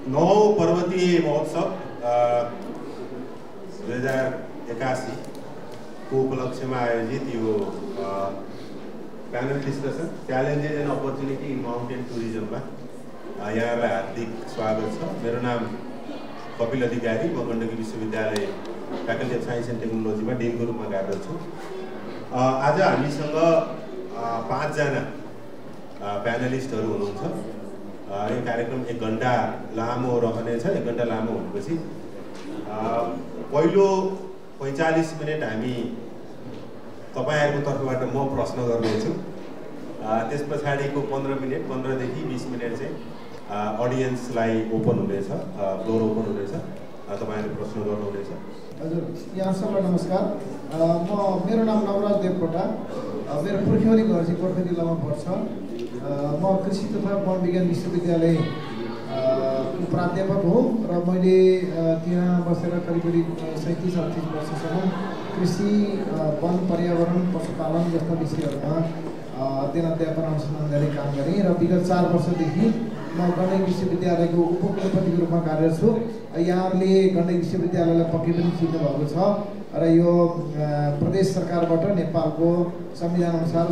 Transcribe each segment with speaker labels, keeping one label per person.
Speaker 1: 9औं पर्वतीय महोत्सव 2081 को उपलक्ष्यमा आयोजित यो panel discussion challenges and opportunity in mountain टुरिज्ममा यहाँलाई हार्दिक स्वागत छ। मेरो नाम कपिल अधिकारी, म गण्डकी विश्वविद्यालय फ्याकल्टी अफ साइन्स एन्ड टेक्नोलोजीमा डिनको रूपमा कार्यरत छु। आज हामीसँग 5 जना प्यानलिस्टहरू हुनुहुन्छ। यो कार्यक्रम 1 घण्टा लामो रहनेछ। 1 घण्टा लामो भनेपछि पहिलो 45 मिनट हामी तपाईहरुको तर्फबाट म प्रश्न गर्नेछु। त्यस पछाडिको 15 मिनट 15 देखि 20 मिनट चाहिँ अडियन्सलाई ओपन हुनेछ, फ्लोर ओपन हुनेछ, तपाईहरुले प्रश्न गर्नुहुनेछ।
Speaker 2: हजुर, यहाँ सबैलाई नमस्कार। मेरो नाम नवराज देवकोटा, मेरो पुर्ख्यौली घर चाहिँ गोर्खा जिल्लामा पर्छ। म कृषि तथा वन विज्ञान विश्वविद्यालय प्राध्यापक हो र मैले त्यहाँ बसेर करिब 37-38 वर्षसम्म कृषि, वन, पर्यावरण, पशुपालन जस्ता विषयहरूमा अध्ययन अध्यापन अनुसन्धान गरी काम गरेँ र विगत 4 वर्षदेखि म गण्डकी विश्वविद्यालयको उपकुलपतिको रूपमा कार्यरत छु। यहाँहरूले गण्डकी विश्वविद्यालयलाई पक्कै पनि चिन्नु भएको छ र यो प्रदेश सरकारबाट नेपालको संविधान अनुसार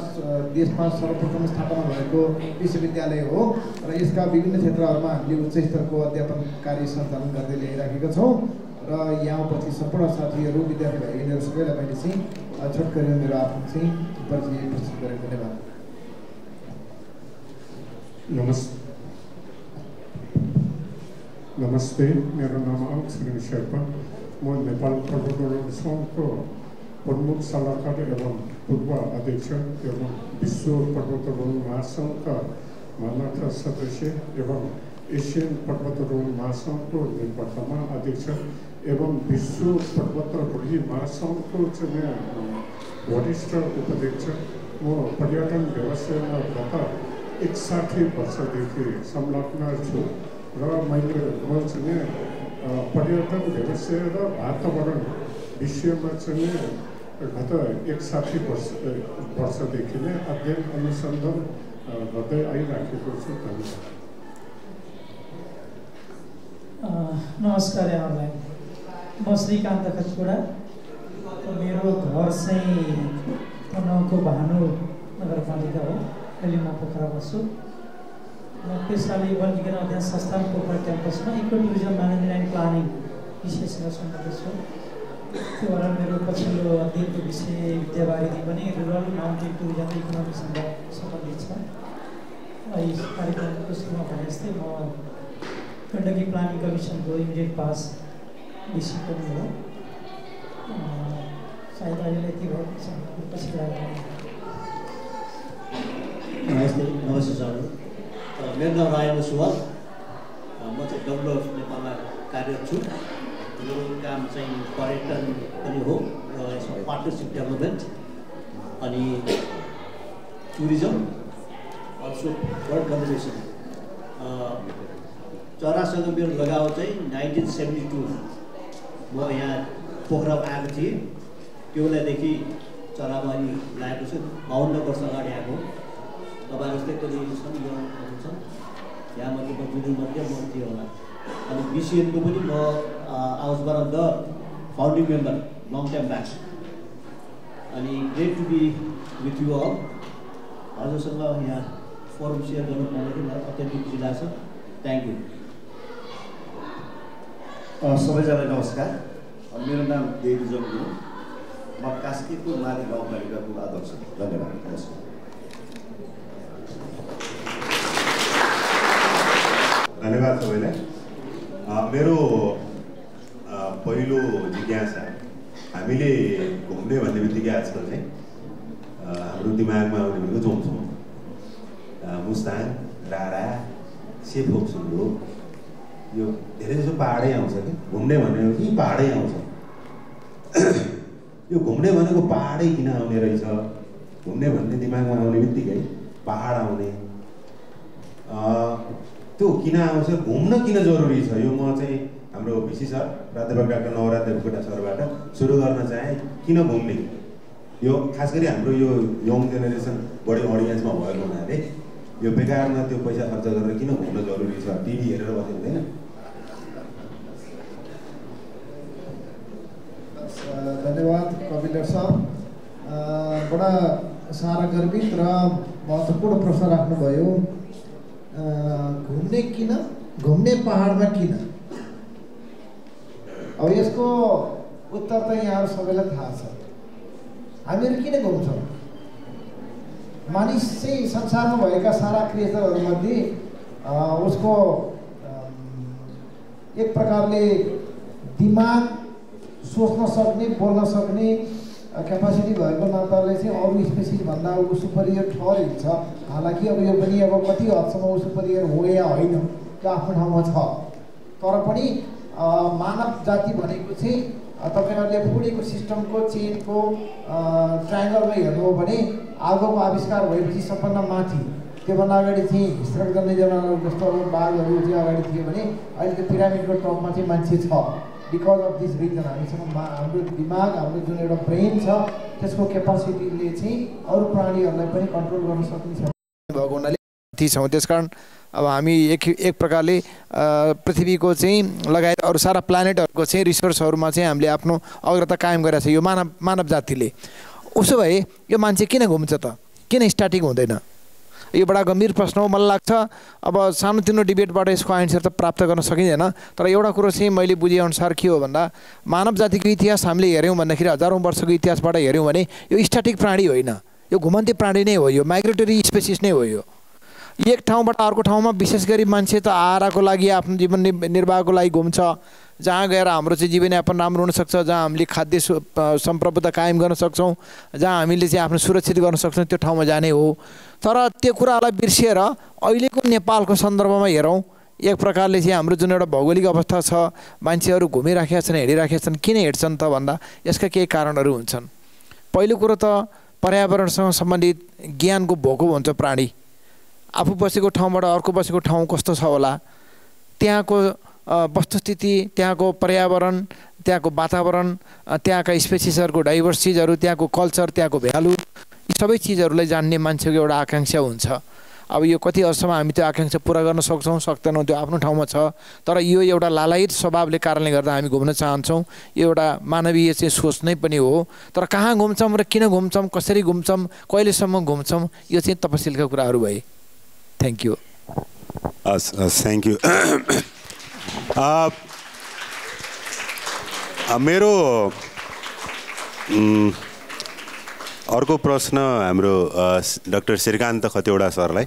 Speaker 2: देशमा सर्वप्रथम स्थापना भएको विश्वविद्यालय हो र यसका विभिन्न क्षेत्रहरूमा हामीले उच्च स्तरको अध्यापन कार्य सञ्चालन गर्दै ल्याइराखेका छौँ र यहाँ उपस्थित सम्पूर्ण साथीहरू, विद्यार्थी भाइ यिनीहरू सबैलाई मैले चाहिँ छोटकरीमा मेरो आफ्नो चाहिँ परिचय प्रस्तुत गरेको। धन्यवाद।
Speaker 3: नमस्ते, मेरो नाम अङ्कश्री शेर्पा। म नेपाल पर्वतारोहण सङ्घको प्रमुख सल्लाहकार एवं पूर्व अध्यक्ष एवं विश्व पर्वतारोहण महासङ्घका मानद सदस्य एवं एसियन पर्वतारोहण महासङ्घको वर्तमान अध्यक्ष एवं विश्व पर्वतारोही महासङ्घको चाहिँ वरिष्ठ उपाध्यक्ष। म पर्यटन व्यवसायमा गत 61 वर्षदेखि संलग्न छु र मैले पर्यटन व्यवसाय र वातावरण विषयमा चाहिँ गत 61 वर्षदेखि नै अध्ययन अनुसन्धान गर्दै आइराखेको छु। धन्यवाद।
Speaker 4: नमस्कार यहाँलाई, म श्रीकान्त खचकोडा। मेरो घर चाहिँ तनहुँको भानु नगरपालिका हो। अहिले म पोखरा बस्छु। म पेसाले वन विज्ञान अध्ययन संस्थान पोखरा क्याम्पसमा eco tourism management and planning विषयसँग सम्बन्धित छु। त्यो भएर मेरो पछिल्लो अध्ययनको विषय विद्यावारिधि पनि रुरल माउन्टेन टुरिज्म इकोनोमीसँग सम्बन्धित छ। यस कार्यक्रमको सुरुमा भने जस्तै म गण्डकी प्लानिङ कमिसनको इमिडिएट पास विषय पनि हो। सायद अहिले यति भएको छ, पछि
Speaker 5: नमस्ते सर, मेरो नाम राजेन्द्र सुवाल। म चाहिँ WWF नेपालमा कार्यरत छु। मेरो काम चाहिँ पर्यटन पनि हो र यसमा पार्टनरसिप डेभलपमेन्ट अनि टुरिज्म, अल्सो बर्ड कन्जर्भेसन। चरासँग मेरो लगाव चाहिँ 1972 म यहाँ पोखरा आएको थिएँ। त्यो बेलादेखि चरामा अनि लागेको छु। 52 वर्ष अगाडि आएको। तपाईँ जस्तै कति छन्, यङहरू छन् यहाँ, मध्ये म जुनियरमध्ये म थियो होला। अनि BCN को पनि म आउस one of the founding member long time back. अनि great to be with you all. हजुरसँग यहाँ फोरम सेयर गर्नु पाउँदाखेरि मलाई अत्यन्तै खुसी लाग्छ। Thank you.
Speaker 6: सबैजनालाई नमस्कार। मेरो नाम देवी जङ्गी हो। म कास्कीपुर माथि गाउँपालिकाको अध्यक्ष। धन्यवाद। नमस्कार।
Speaker 1: धन्यवाद सबैलाई। मेरो पहिलो जिज्ञासा, हामीले घुम्ने भन्ने बित्तिकै आजकल चाहिँ हाम्रो दिमागमा आउने भनेको जोमसोम, मुस्ताङ, रारा, सेफोक्सुन्डो, यो धेरै जसो पहाडै आउँछ कि घुम्ने भनेको कि पहाडै आउँछ। यो घुम्ने भनेको पहाडै किन आउने रहेछ? घुम्ने भन्ने दिमागमा आउने बित्तिकै पहाड आउने, त्यो किन आउँछ? घुम्न किन जरुरी छ? यो म चाहिँ हाम्रो भिसी सर प्राध्यापक डाक्टर नवराज देवकोटा सरबाट सुरु गर्न चाहे। किन घुम्ने? यो खास गरी हाम्रो यो यङ जेनेरेसन बढी अडियन्समा भएको हुनाले यो बेकारमा त्यो पैसा खर्च गरेर किन घुम्न जरुरी छ? टिभी हेरेर बस्नु हुँदैन।
Speaker 2: एउटा सारा गर्वित र महत्त्वपूर्ण प्रश्न राख्नुभयो। घुम्ने पहाडमा किन? अब यसको उत्तर त यहाँहरू सबैलाई थाहा छ। हामीहरू किन घुम्छौँ? मानिस चाहिँ संसारमा भएका सारा क्रिएचरहरूमध्ये उसको एक प्रकारले दिमाग सोच्न सक्ने, बोल्न सक्ने क्यापासिटी भएको नाताले चाहिँ अरू स्पेसिस भन्दा ऊ सुपरियर ठहरिन्छ। हालाकि अब यो पनि अब कति हदसम्म ऊ सुपरियर हो या होइन त्यो आफ्नो ठाउँमा छ। तर पनि मानव जाति भनेको चाहिँ तपाईँहरूले फुड इकोसिस्टमको चेनको ट्रायङ्गलमा हेर्नु हो भने आगोको आविष्कार भएपछि सबभन्दा माथि, त्योभन्दा अगाडि चाहिँ हिस्ट्रक गर्ने जनावरहरू जस्तो अब बाघहरू चाहिँ अगाडि थिए भने अहिले त्यो पिरामिडको टपमा चाहिँ मान्छे छ। बिकज अफ दिस रिजन हामीसँग हाम्रो दिमाग, हाम्रो जुन एउटा ब्रेन छ त्यसको क्यापासिटीले चाहिँ अरू प्राणीहरूलाई पनि कन्ट्रोल गर्न सक्ने भएको हुनाले ती छौँ। त्यसकारण अब हामी एक प्रकारले पृथ्वीको चाहिँ लगायत अरू सारा प्लानेटहरूको चाहिँ रिसोर्सहरूमा चाहिँ हामीले आफ्नो अग्रता कायम गरेको छ यो मानव जातिले। उसो भए यो मान्छे किन घुम्छ त? किन स्टार्टिङ हुँदैन? यो बडा गम्भीर प्रश्न हो। मलाई लाग्छ अब सानोतिनो डिबेटबाट यसको आन्सर त प्राप्त गर्न सकिँदैन। तर एउटा कुरो चाहिँ मैले बुझेअनुसार के हो भन्दा मानव जातिको इतिहास हामीले हेऱ्यौँ भन्दाखेरि हजारौँ वर्षको इतिहासबाट हेऱ्यौँ भने यो स्ट्याटिक प्राणी होइन, यो घुमन्ते प्राणी नै हो, यो माइग्रेटरी स्पेसिस नै हो। यो एक ठाउँबाट अर्को ठाउँमा विशेष गरी मान्छे त आहाराको लागि, आफ्नो जीवन निर्वाहको लागि घुम्छ। जहाँ गएर हाम्रो चाहिँ जीवनयापन राम्रो हुनसक्छ, जहाँ हामीले खाद्य सम्प्रभुता कायम गर्न सक्छौँ, जहाँ हामीले चाहिँ आफ्नो सुरक्षित गर्न सक्छौँ त्यो ठाउँमा जाने हो। तर त्यो कुरालाई बिर्सिएर अहिलेको नेपालको सन्दर्भमा हेरौँ, एक प्रकारले चाहिँ हाम्रो जुन एउटा भौगोलिक अवस्था छ, मान्छेहरू घुमिराखेका छन्, हिँडिराखेका छन्। किन हिँड्छन् त भन्दा यसका केही कारणहरू हुन्छन्। पहिलो कुरो त पर्यावरणसँग सम्बन्धित ज्ञानको भोको हुन्छ प्राणी। आफू बसेको ठाउँबाट अर्को बसेको ठाउँ कस्तो छ होला, त्यहाँको वस्तुस्थिति, त्यहाँको पर्यावरण, त्यहाँको वातावरण, त्यहाँका स्पेसिसहरूको डाइभर्स चिजहरू, त्यहाँको कल्चर, त्यहाँको भ्यालु, यी सबै चिजहरूलाई जान्ने मान्छेको एउटा आकाङ्क्षा हुन्छ। अब यो कति हदसम्म हामी त्यो आकाङ्क्षा पुरा गर्न सक्छौँ सक्दैनौँ त्यो आफ्नो ठाउँमा छ। तर यो एउटा लालायित स्वभावले कारणले गर्दा हामी घुम्न चाहन्छौँ। यो एउटा मानवीय चाहिँ सोच नै पनि हो। तर कहाँ घुम्छौँ र किन घुम्छौँ, कसरी घुम्छौँ, कहिलेसम्म घुम्छौँ, यो चाहिँ तपसिलका कुराहरू भए। Thank you.
Speaker 1: Thank you. मेरो अर्को प्रश्न हाम्रो डाक्टर श्रीकान्त खतिवडा सरलाई।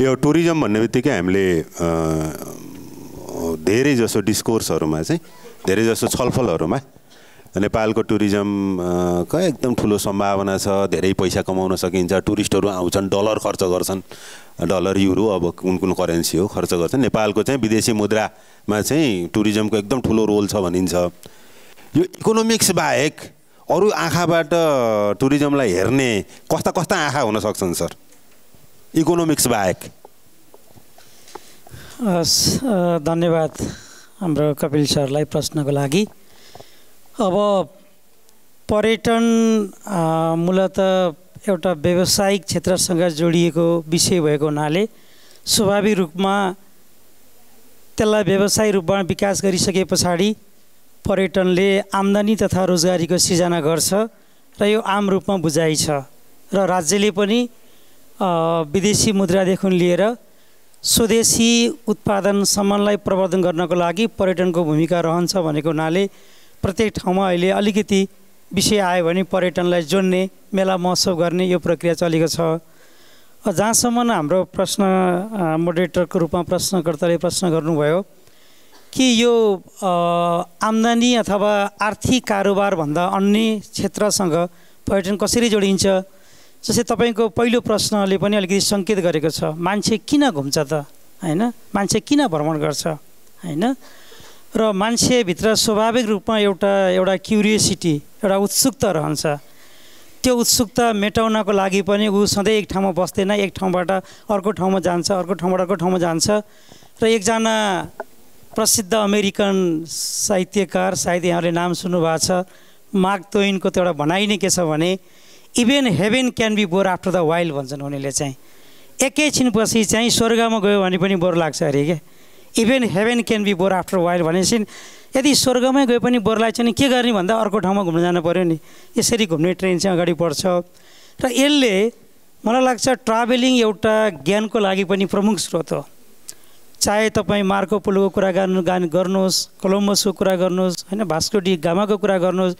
Speaker 1: यो टुरिज्म भन्ने बित्तिकै हामीले धेरै जसो डिस्कोर्सहरूमा चाहिँ, धेरै जसो छलफलहरूमा नेपालको टुरिज्मको एकदम ठुलो सम्भावना छ, धेरै पैसा कमाउन सकिन्छ, टुरिस्टहरू आउँछन्, डलर खर्च गर्छन्, डलर युरो अब कुन कुन करेन्सी हो खर्च गर्छन्। नेपालको चाहिँ विदेशी मुद्रामा चाहिँ टुरिज्मको एकदम ठुलो रोल छ भनिन्छ। यो इकोनोमिक्स बाहेक अरू आँखाबाट टुरिज्मलाई हेर्ने कस्ता कस्ता आँखा हुन सक्छन् सर, इकोनोमिक्स बाहेक?
Speaker 4: धन्यवाद हाम्रो कपिल सरलाई प्रश्नको लागि। अब पर्यटन मूलतः एउटा व्यावसायिक क्षेत्रसँग जोडिएको विषय भएको हुनाले स्वाभाविक रूपमा त्यसलाई व्यावसायिक रूपमा विकास गरिसके पछाडि पर्यटनले आम्दानी तथा रोजगारीको सिर्जना गर्छ र यो आम रूपमा बुझाइ छ। र राज्यले पनि विदेशी मुद्रादेखि लिएर स्वदेशी उत्पादनसम्मलाई प्रवर्धन गर्नको लागि पर्यटनको भूमिका रहन्छ भनेको हुनाले प्रत्येक ठाउँमा अहिले अलिकति विषय आयो भने पर्यटनलाई जोड्ने, मेला महोत्सव गर्ने यो प्रक्रिया चलेको छ। जहाँसम्म हाम्रो प्रश्न मोडरेटरको रूपमा प्रश्नकर्ताले प्रश्न गर्नुभयो कि यो आम्दानी अथवा आर्थिक कारोबारभन्दा अन्य क्षेत्रसँग पर्यटन कसरी जोडिन्छ, जस्तै तपाईँको पहिलो प्रश्नले पनि अलिकति सङ्केत गरेको छ, मान्छे किन घुम्छ त, होइन, मान्छे किन भ्रमण गर्छ, होइन। र मान्छेभित्र स्वाभाविक रूपमा एउटा क्युरियोसिटी, एउटा उत्सुकता रहन्छ। त्यो उत्सुकता मेटाउनको लागि पनि ऊ सधैँ एक ठाउँमा बस्दैन, एक ठाउँबाट अर्को ठाउँमा जान्छ, अर्को ठाउँबाट अर्को ठाउँमा जान्छ। र एकजना प्रसिद्ध अमेरिकन साहित्यकार, सायद यहाँले नाम सुन्नुभएको छ, मार्क ट्वेनको त एउटा भनाइ नै के छ भने even heaven can be bore after the wild भन्छन् उनीले चाहिँ। एकैछिनपछि चाहिँ स्वर्गमा गयो भने पनि बोर लाग्छ अरे क्या। Even heaven can be bore after wild भनेपछि
Speaker 7: यदि स्वर्गमै गए पनि बोर्लाई चाहिँ के गर्ने भन्दा अर्को ठाउँमा घुम्न जानु पऱ्यो नि। यसरी घुम्ने ट्रेन चाहिँ अगाडि बढ्छ र यसले मलाई लाग्छ ट्राभलिङ एउटा ज्ञानको लागि पनि प्रमुख स्रोत हो। चाहे तपाईँ मार्को पोलोको कुरा गर्नुहोस्, कोलम्बसको कुरा गर्नुहोस्, होइन, भास्को डी गामाको कुरा गर्नुहोस्,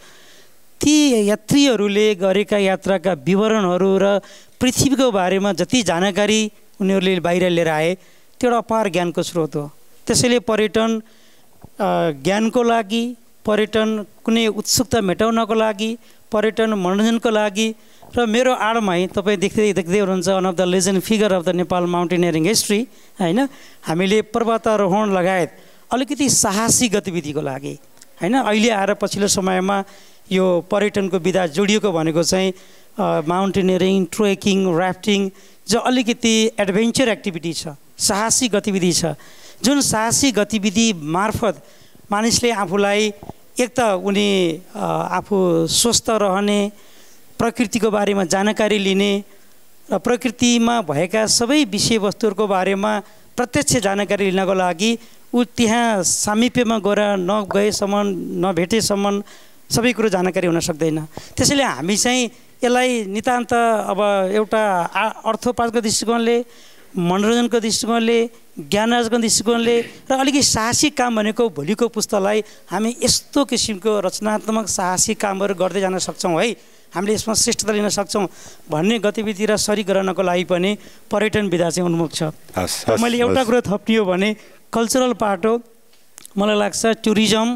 Speaker 7: ती यात्रीहरूले गरेका यात्राका विवरणहरू र पृथ्वीको बारेमा जति जानकारी उनीहरूले बाहिर लिएर आए त्यो एउटा अपार ज्ञानको स्रोत हो। त्यसैले पर्यटन ज्ञानको लागि, पर्यटन कुनै उत्सुकता मेटाउनको लागि, पर्यटन मनोरञ्जनको लागि र मेरो आडमा तपाईँ देख्दै हुनुहुन्छ one of the legend figure of the Nepal mountaineering history, होइन, हामीले पर्वतारोहण लगायत अलिकति साहसी गतिविधिको लागि, होइन, अहिले आएर पछिल्लो समयमा यो पर्यटनको विधा जोडिएको भनेको चाहिँ माउन्टेनियरिङ, ट्रेकिङ, राफ्टिङ, जो अलिकति एडभेन्चर एक्टिभिटी छ, साहसी गतिविधि छ, जुन साहसी गतिविधि मार्फत मानिसले आफूलाई एक त उनी आफू स्वस्थ रहने, प्रकृतिको बारेमा जानकारी लिने र प्रकृतिमा भएका सबै विषयवस्तुहरूको बारेमा प्रत्यक्ष जानकारी लिनको लागि ऊ त्यहाँ सामिप्यमा गएर नगएसम्म, नभेटेसम्म सबै कुरो जानकारी हुन सक्दैन। त्यसैले हामी चाहिँ यसलाई नितान्त अब एउटा अर्थोपार्जनको दृष्टिकोणले, मनोरञ्जनको दृष्टिकोणले, ज्ञान आर्जनको दृष्टिकोणले र अलिकति साहसिक काम भनेको भोलिको पुस्तालाई हामी यस्तो किसिमको रचनात्मक साहसिक कामहरू गर्दै जान सक्छौँ है, हामीले यसमा श्रेष्ठता लिन सक्छौँ भन्ने गतिविधि र सरी गराउनको लागि पनि पर्यटन विधा चाहिँ उन्मुख छ। मैले एउटा कुरो थप्ने हो भने कल्चरल पार्ट हो। मलाई लाग्छ टुरिज्म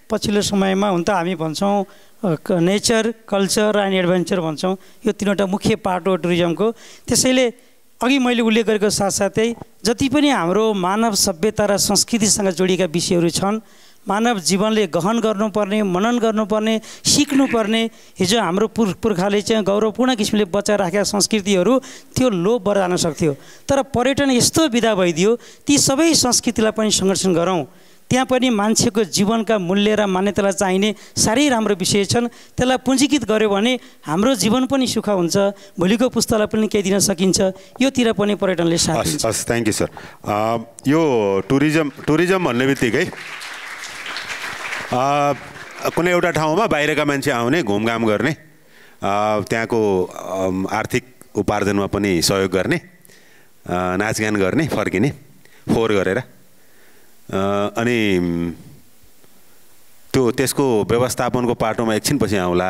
Speaker 7: पछिल्लो समयमा हुन त हामी भन्छौँ नेचर, कल्चर एन्ड एडभेन्चर भन्छौँ, यो तीनवटा मुख्य पार्ट हो टुरिज्मको। त्यसैले अघि मैले उल्लेख गरेको साथसाथै जति पनि हाम्रो मानव सभ्यता र संस्कृतिसँग जोडिएका विषयहरू छन्, मानव जीवनले गहन गर्नुपर्ने, मनन गर्नुपर्ने, सिक्नुपर्ने, हिजो हाम्रो पुर्खाले चाहिँ गौरवपूर्ण किसिमले बचाएर राखेका संस्कृतिहरू त्यो लोप भएर जान सक्थ्यो। तर पर्यटन यस्तो विधा भइदियो, ती सबै संस्कृतिलाई पनि संरक्षण गरौँ। त्यहाँ पनि मान्छेको जीवनका मूल्य र मान्यतालाई चाहिने साह्रै राम्रो विषय छन्। त्यसलाई पुँजीकृत गर्यो भने हाम्रो जीवन पनि सुख हुन्छ, भोलिको पुस्तालाई पनि केही दिन सकिन्छ। योतिर पनि पर्यटनले साथ दिन्छ।
Speaker 1: हस्, थ्याङ्क यू सर। यो टुरिज्म भन्ने बित्तिकै कुनै एउटा ठाउँमा बाहिरका मान्छे आउने, घुमघाम गर्ने, त्यहाँको आर्थिक उपार्जनमा पनि सहयोग गर्ने, नाचगान गर्ने, फर्किने, फोहोर गरेर, अनि त्यसको व्यवस्थापनको पाटोमा एकछिनपछि आउँला।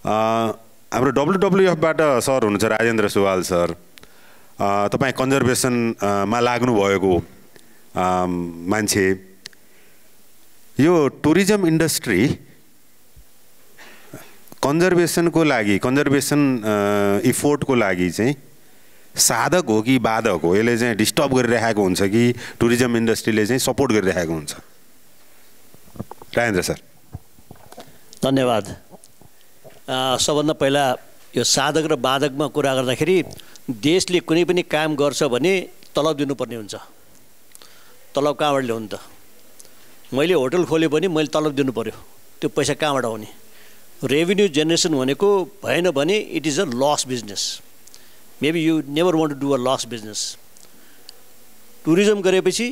Speaker 1: हाम्रो WWFबाट सर हुनुहुन्छ राजेन्द्र सुवाल सर, तपाईँ कन्जर्भेसनमा लाग्नुभएको मान्छे, यो टुरिज्म इन्डस्ट्री कन्जर्भेसनको लागि, कन्जर्भेसन इफोर्टको लागि चाहिँ साधक हो कि बाधक हो? यसले चाहिँ डिस्टर्ब गरिरहेको हुन्छ कि टुरिज्म इन्डस्ट्रीले चाहिँ सपोर्ट गरिरहेको हुन्छ? राजेन्द्र सर।
Speaker 5: धन्यवाद। सबभन्दा पहिला यो साधक र बाधकमा कुरा गर्दाखेरि देशले कुनै पनि काम गर्छ भने तलब दिनुपर्ने हुन्छ। तलब कहाँबाट ल्याउनु त? मैले होटल खोल्यो भने मैले तलब दिनु पऱ्यो, त्यो पैसा कहाँबाट आउने? रेभिन्यू जेनेरेसन भनेको भएन भने it is a loss business. Maybe you never want to do a loss business. Tourism गरेपछि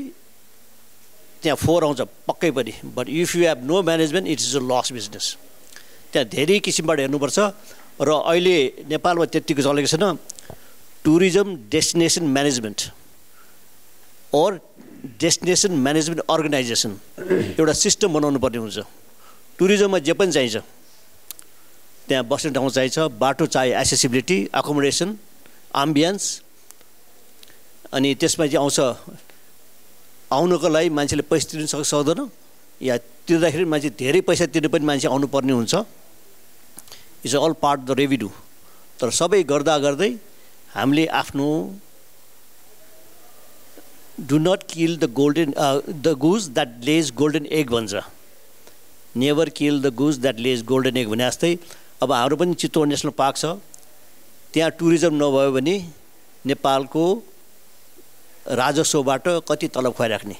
Speaker 5: त्यहाँ फोहोर आउँछ पक्कै पनि, but if you have no management it is a loss business. त्यहाँ धेरै किसिमबाट हेर्नुपर्छ र अहिले नेपालमा त्यत्तिको चलेको छैन। टुरिज्म डेस्टिनेसन म्यानेजमेन्ट और डेस्टिनेसन म्यानेजमेन्ट अर्गनाइजेसन एउटा सिस्टम बनाउनु पर्ने हुन्छ। टुरिज्ममा जे पनि चाहिन्छ, त्यहाँ बस्ने ठाउँ चाहिन्छ, बाटो चाहियो, एसेसिबिलिटी, एकोमोडेसन, एम्बियन्स, अनि त्यसमा चाहिँ आउँछ आउनको लागि मान्छेले पैसा तिर्नु सक्दैन, या तिर्दाखेरि मान्छे धेरै पैसा तिर्नु पनि मान्छे आउनुपर्ने हुन्छ। It's all part the revenue. तर सबै गर्दा गर्दै हामीले आफ्नो do not kill the goose that lays golden egg भन्छ, never kill the goose that lays golden egg भने जस्तै अब हाम्रो पनि चितवन नेसनल पार्क छ, त्यहाँ टुरिज्म नभयो भने नेपालको राजस्वबाट कति तलब खुवाइराख्ने।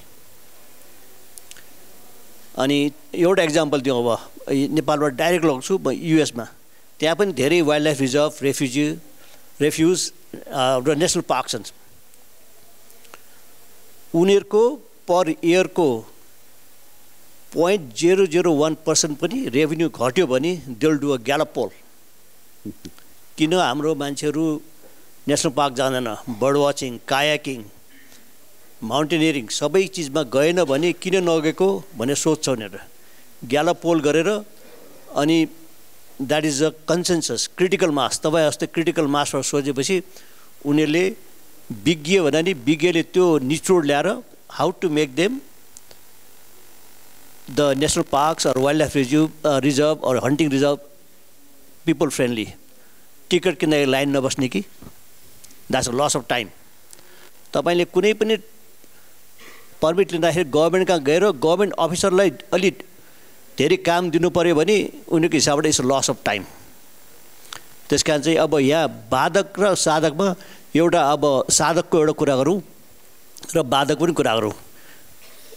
Speaker 5: अनि एउटा एक्जाम्पल दिउँ, अब नेपालबाट डाइरेक्ट लग्छु म युएसमा, त्यहाँ पनि धेरै वाइल्ड लाइफ रिजर्भ, रेफ्युज र नेसनल पार्क छन्। उनीहरूको पर इयरको 0.001% पनि रेभेन्यू घट्यो भने दे विल डु अ ग्यालप पोल। किन हाम्रो मान्छेहरू नेसनल पार्क जाँदैन, बर्ड वाचिङ, कायाकिङ, माउन्टेनियरिङ सबै चिजमा गएन भने किन नगएको भनेर सोध्छ उनीहरू। ग्यालप पोल गरेर अनि that is a consensus critical mass. तपाईँ जस्तै क्रिटिकल मासमा सोचेपछि उनीहरूले विज्ञ भने नि विज्ञले त्यो निचोड ल्याएर how to make them the national parks or wild life reserve or hunting reserve people friendly. Ticket किन्दाखेरि लाइन नबस्ने कि that's a loss of time. तपाईँले कुनै पनि पर्मिट लिँदाखेरि गभर्मेन्ट कहाँ गएर गभर्मेन्ट अफिसरलाई अलिक धेरै काम दिनु पऱ्यो भने उनीहरूको हिसाबबाट it's a loss of time. त्यस कारण चाहिँ अब यहाँ बाधक र साधकमा एउटा अब साधकको एउटा कुरा गरौँ र बाधक पनि कुरा गरौँ।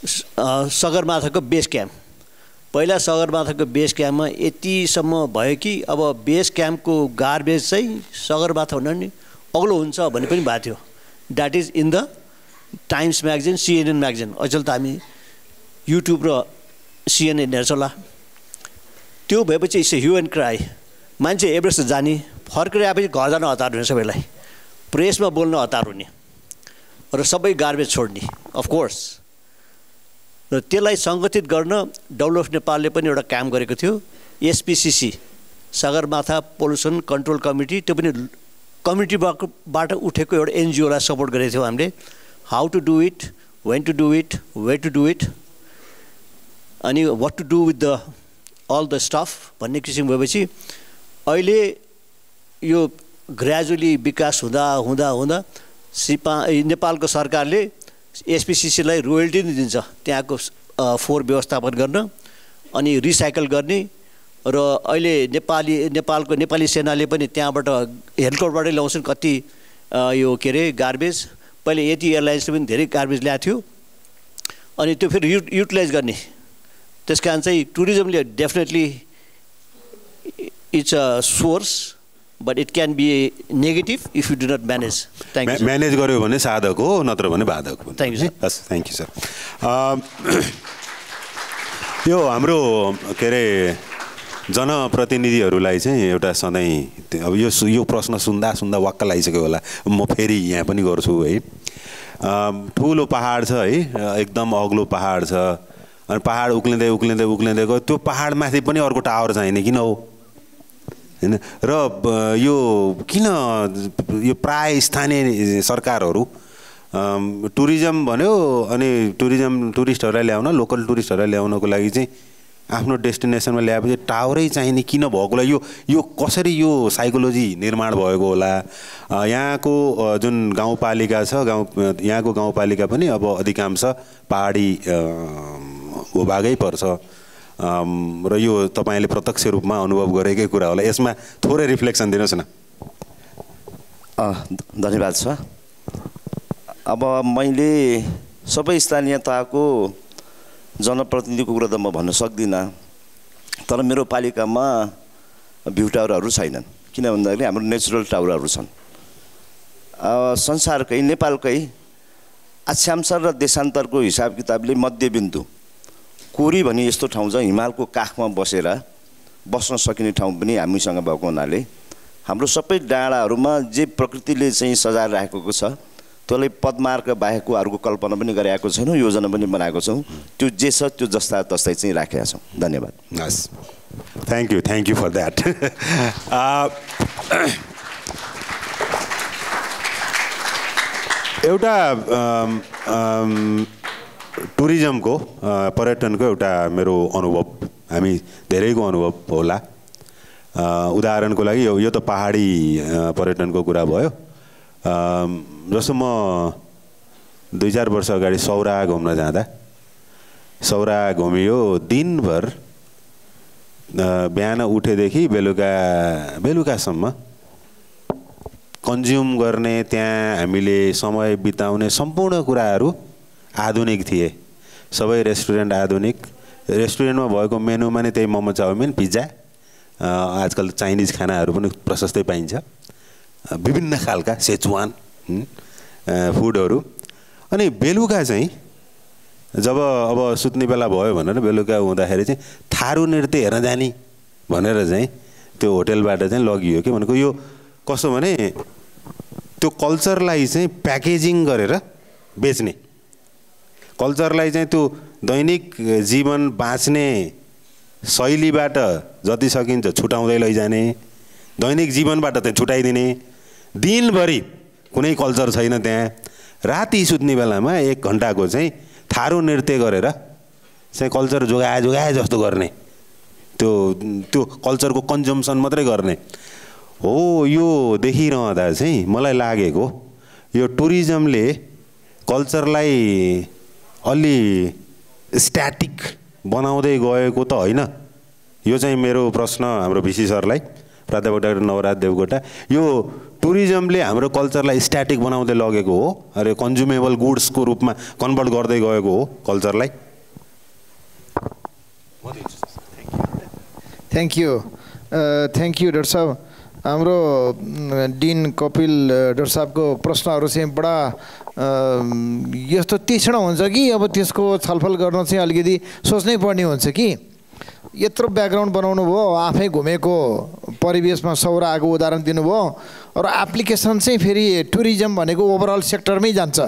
Speaker 5: सगरमाथाको बेस क्याम्प, पहिला सगरमाथाको बेस क्याम्पमा यतिसम्म भयो कि अब बेस क्याम्पको गार्बेज चाहिँ सगरमाथा हुन नि अग्लो हुन्छ भन्ने पनि भएको थियो। That is in the times magazine, CNN magazine. अचेल त हामी युट्युब र CNN हेर्छ होला। त्यो भएपछि इट्स ए ह्यु एन्ड क्राई। मान्छे एभरेस्ट जाने, फर्केर आएपछि घर जान हतार हुने, सबैलाई प्रेसमा बोल्न हतार हुने र सबै गार्बेज छोड्ने अफकोर्स। र त्यसलाई सङ्गठित गर्न डेभलप अफ नेपालले पनि एउटा काम गरेको थियो। SPCC Sagarmatha pollution control committee, त्यो पनि कम्युनिटीबाट उठेको एउटा NGOलाई सपोर्ट गरेको थियौँ हामीले। How to do it, when to do it, way to do it, अनि what to do with the all the stuff भन्ने किसिम भएपछि अहिले यो ग्रेजुअली विकास हुँदा हुँदा हुँदा नेपालको सरकारले SPCCलाई रोयल्टी नै दिन्छ त्यहाँको फोहोर व्यवस्थापन गर्न अनि रिसाइकल गर्ने। र अहिले नेपालको नेपाली सेनाले पनि त्यहाँबाट हेलिकप्टरबाटै ल्याउँछन् कति यो के अरे गार्बेज। पहिले यति एयरलाइन्सले पनि धेरै गार्बेज ल्याएको थियो अनि त्यो फेरि युटिलाइज गर्ने। त्यस कारण चाहिँ टुरिज्मले definitely it's a source but it can be negative if you do not manage. Thank you.
Speaker 1: Manage गर्यो भने साधक हो, नत्र भने बाधक हो।
Speaker 5: Thank you sir.
Speaker 1: हस्, थ्याङ्क यू सर। यो हाम्रो के अरे जनप्रतिनिधिहरूलाई चाहिँ एउटा सधैँ अब यो प्रश्न सुन्दा सुन्दा वाक्क लागिसक्यो होला, म फेरि यहाँ पनि गर्छु है। ठुलो पहाड छ है, एकदम अग्लो पहाड छ अनि पहाड उक्लिँदै उक्लिँदै उक्लिँदै गयो। त्यो पहाडमाथि पनि अर्को टावर चाहिने किन हो हैन? र यो किन यो प्राय स्थानीय सरकारहरू टुरिज्म भन्यो अनि टुरिस्टहरूलाई ल्याउन, लोकल टुरिस्टहरूलाई ल्याउनको लागि चाहिँ आफ्नो डेस्टिनेसनमा ल्याएपछि टावरै चाहिने किन भएकोलाई यो कसरी यो साइकोलोजी निर्माण भएको होला? यहाँको जुन गाउँपालिका छ, यहाँको गाउँपालिका पनि अब अधिकांश पहाडी भूभागै पर्छ र यो तपाईँले प्रत्यक्ष रूपमा अनुभव गरेकै कुरा होला। यसमा थोरै रिफ्लेक्सन दिनुहोस् न।
Speaker 6: धन्यवाद छ। अब मैले सबै स्थानीय तहको जनप्रतिनिधिको कुरा त म भन्न सक्दिनँ, तर मेरो पालिकामा भ्यू टावरहरू छैनन्। किन भन्दाखेरि हाम्रो नेचुरल टावरहरू छन्। संसारकै नेपालकै अक्षांश र देशान्तरको हिसाब किताबले मध्यबिन्दु कोरी भन्ने यस्तो ठाउँ छ, हिमालको काखमा बस्न सकिने ठाउँ पनि हामीसँग भएको हुनाले हाम्रो सबै डाँडाहरूमा जे प्रकृतिले चाहिँ सजाएर राखेको छ त्यसलाई पदमार्ग बाहेकको अरूको कल्पना पनि गरेको छैनौँ, योजना पनि बनाएको छौँ। त्यो जे छ त्यो जस्ता तस्तै चाहिँ राखेका छौँ। धन्यवाद।
Speaker 1: हस्, थ्याङ्क यू फर द्याट। एउटा टुरिज्मको पर्यटनको एउटा मेरो अनुभव, हामी धेरैको अनुभव होला। उदाहरणको लागि यो त पहाडी पर्यटनको कुरा भयो। जस्तो म 2-4 वर्ष अगाडि सौरा घुम्न जाँदा, सौरा घुमियो दिनभर, बिहान उठेदेखि बेलुकासम्म कन्ज्युम गर्ने, त्यहाँ हामीले समय बिताउने सम्पूर्ण कुराहरू आधुनिक थिए। सबै रेस्टुरेन्ट आधुनिक, रेस्टुरेन्टमा भएको मेनुमा नै त्यही मोमो, चाउमिन, पिज्जा, आजकल चाइनिज खानाहरू पनि प्रशस्तै पाइन्छ, विभिन्न खालका सेचुवान फुडहरू। अनि बेलुका चाहिँ
Speaker 8: जब अब सुत्ने बेला भयो भनेर बेलुका हुँदाखेरि चाहिँ थारू नृत्य हेर्न जाने भनेर चाहिँ त्यो होटेलबाट चाहिँ लगियो कि भनेको यो कस्तो भने त्यो कल्चरलाई चाहिँ प्याकेजिङ गरेर बेच्ने, कल्चरलाई चाहिँ त्यो दैनिक जीवन बाँच्ने शैलीबाट जति सकिन्छ छुटाउँदै लैजाने, दैनिक जीवनबाट चाहिँ छुटाइदिने। दिनभरि कुनै कल्चर छैन त्यहाँ, राति सुत्ने बेलामा 1 घन्टाको चाहिँ थारू नृत्य गरेर चाहिँ कल्चर जोगाए जस्तो गर्ने, त्यो कल्चरको कन्जम्सन मात्रै गर्ने हो। यो देखिरहँदा चाहिँ मलाई लागेको यो टुरिज्मले कल्चरलाई अलि स्ट्याटिक बनाउँदै गएको त होइन? यो चाहिँ मेरो प्रश्न हाम्रो भिसी सरलाई, प्राध्यापक डाक्टर नवराज देवकोटा। यो टुरिज्मले हाम्रो कल्चरलाई स्ट्याटिक बनाउँदै लगेको हो, अरे कन्ज्युमेबल गुड्सको रूपमा कन्भर्ट गर्दै गएको हो कल्चरलाई?
Speaker 2: थ्याङ्क यू डाक्टर साहब। हाम्रो डिन कपिल डाक्टर साहबको प्रश्नहरू चाहिँ बडा यस्तो तीक्ष्ण हुन्छ कि अब त्यसको छलफल गर्न चाहिँ अलिकति सोच्नै पर्ने हुन्छ कि यत्रो ब्याकग्राउन्ड बनाउनु भयो, आफै घुमेको परिवेशमा सौर आएको उदाहरण दिनुभयो र एप्लिकेसन चाहिँ फेरि टुरिज्म भनेको ओभरअल सेक्टरमै जान्छ,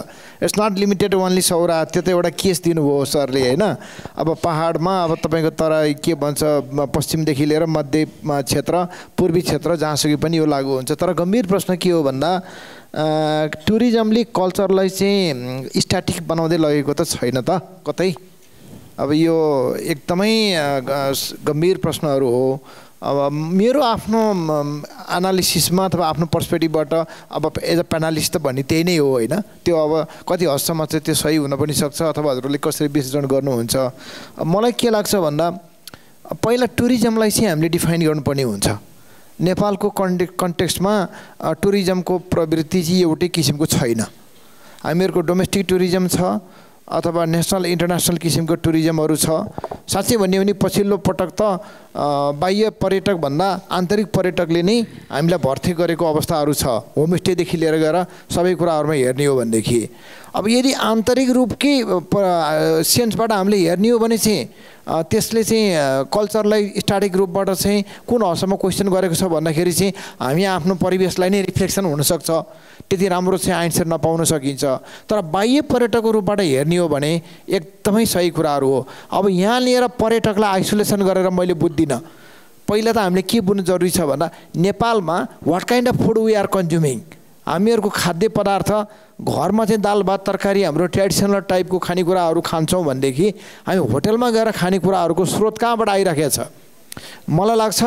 Speaker 2: इट्स नट लिमिटेड ओन्ली सौरा। त्यो त एउटा केस दिनुभयो सरले होइन। अब पहाडमा अब तपाईँको तराई के भन्छ पश्चिमदेखि लिएर मध्य क्षेत्र पूर्वी क्षेत्र जहाँसुकै पनि यो लागु हुन्छ। तर गम्भीर प्रश्न के हो भन्दा टुरिज्मले कल्चरलाई चाहिँ स्ट्याटिक बनाउँदै लगेको त छैन त कतै? अब यो एकदमै गम्भीर प्रश्नहरू हो। अब मेरो आफ्नो एनालिसिसमा अथवा आफ्नो पर्सपेक्टिभबाट अब एज अ प्यानलिस्ट त भन्ने त्यही नै हो होइन। त्यो अब कति हदसम्म चाहिँ त्यो सही हुन पनि सक्छ अथवा हजुरले कसरी विश्लेषण गर्नुहुन्छ। मलाई के लाग्छ भन्दा पहिला टुरिज्मलाई चाहिँ हामीले डिफाइन गर्नुपर्ने हुन्छ। नेपालको कन्टेक्स्टमा टुरिज्मको प्रवृत्ति चाहिँ एउटै किसिमको छैन। हामीहरूको डोमेस्टिक टुरिज्म छ अथवा नेसनल इन्टरनेसनल किसिमको टुरिज्महरू छ। साँच्चै भन्यो भने पछिल्लो पटक त बाह्य पर्यटक भन्दा आन्तरिक पर्यटकले नै हामीलाई भर्ती गरेको अवस्थाहरू छ, होमस्टेदेखि लिएर गएर सबै कुराहरूमा हेर्ने हो भनेदेखि। अब यदि आन्तरिक रूपकै सेन्सबाट हामीले हेर्ने हो भने चाहिँ त्यसले चाहिँ कल्चरलाई स्ट्याटिक रूपबाट चाहिँ कुन हदसम्म क्वेसन गरेको छ भन्दाखेरि चाहिँ हामी आफ्नो परिवेशलाई नै रिफ्लेक्सन हुनसक्छ, त्यति राम्रो चाहिँ आन्सर नपाउन सकिन्छ। तर बाह्य पर्यटकको रूपबाट हेर्ने हो भने एकदमै सही कुराहरू हो। अब यहाँ लिएर पर्यटकलाई आइसोलेसन गरेर मैले बुझ्दिनँ। पहिला त हामीले के बुझ्नु जरुरी छ भन्दा नेपालमा what kind of food we are consuming. हामीहरूको खाद्य पदार्थ घरमा चाहिँ दाल भात तरकारी हाम्रो ट्रेडिसनल टाइपको खानेकुराहरू खान्छौँ भनेदेखि हामी होटलमा गएर खानेकुराहरूको स्रोत कहाँबाट आइराखेको छ? मलाई लाग्छ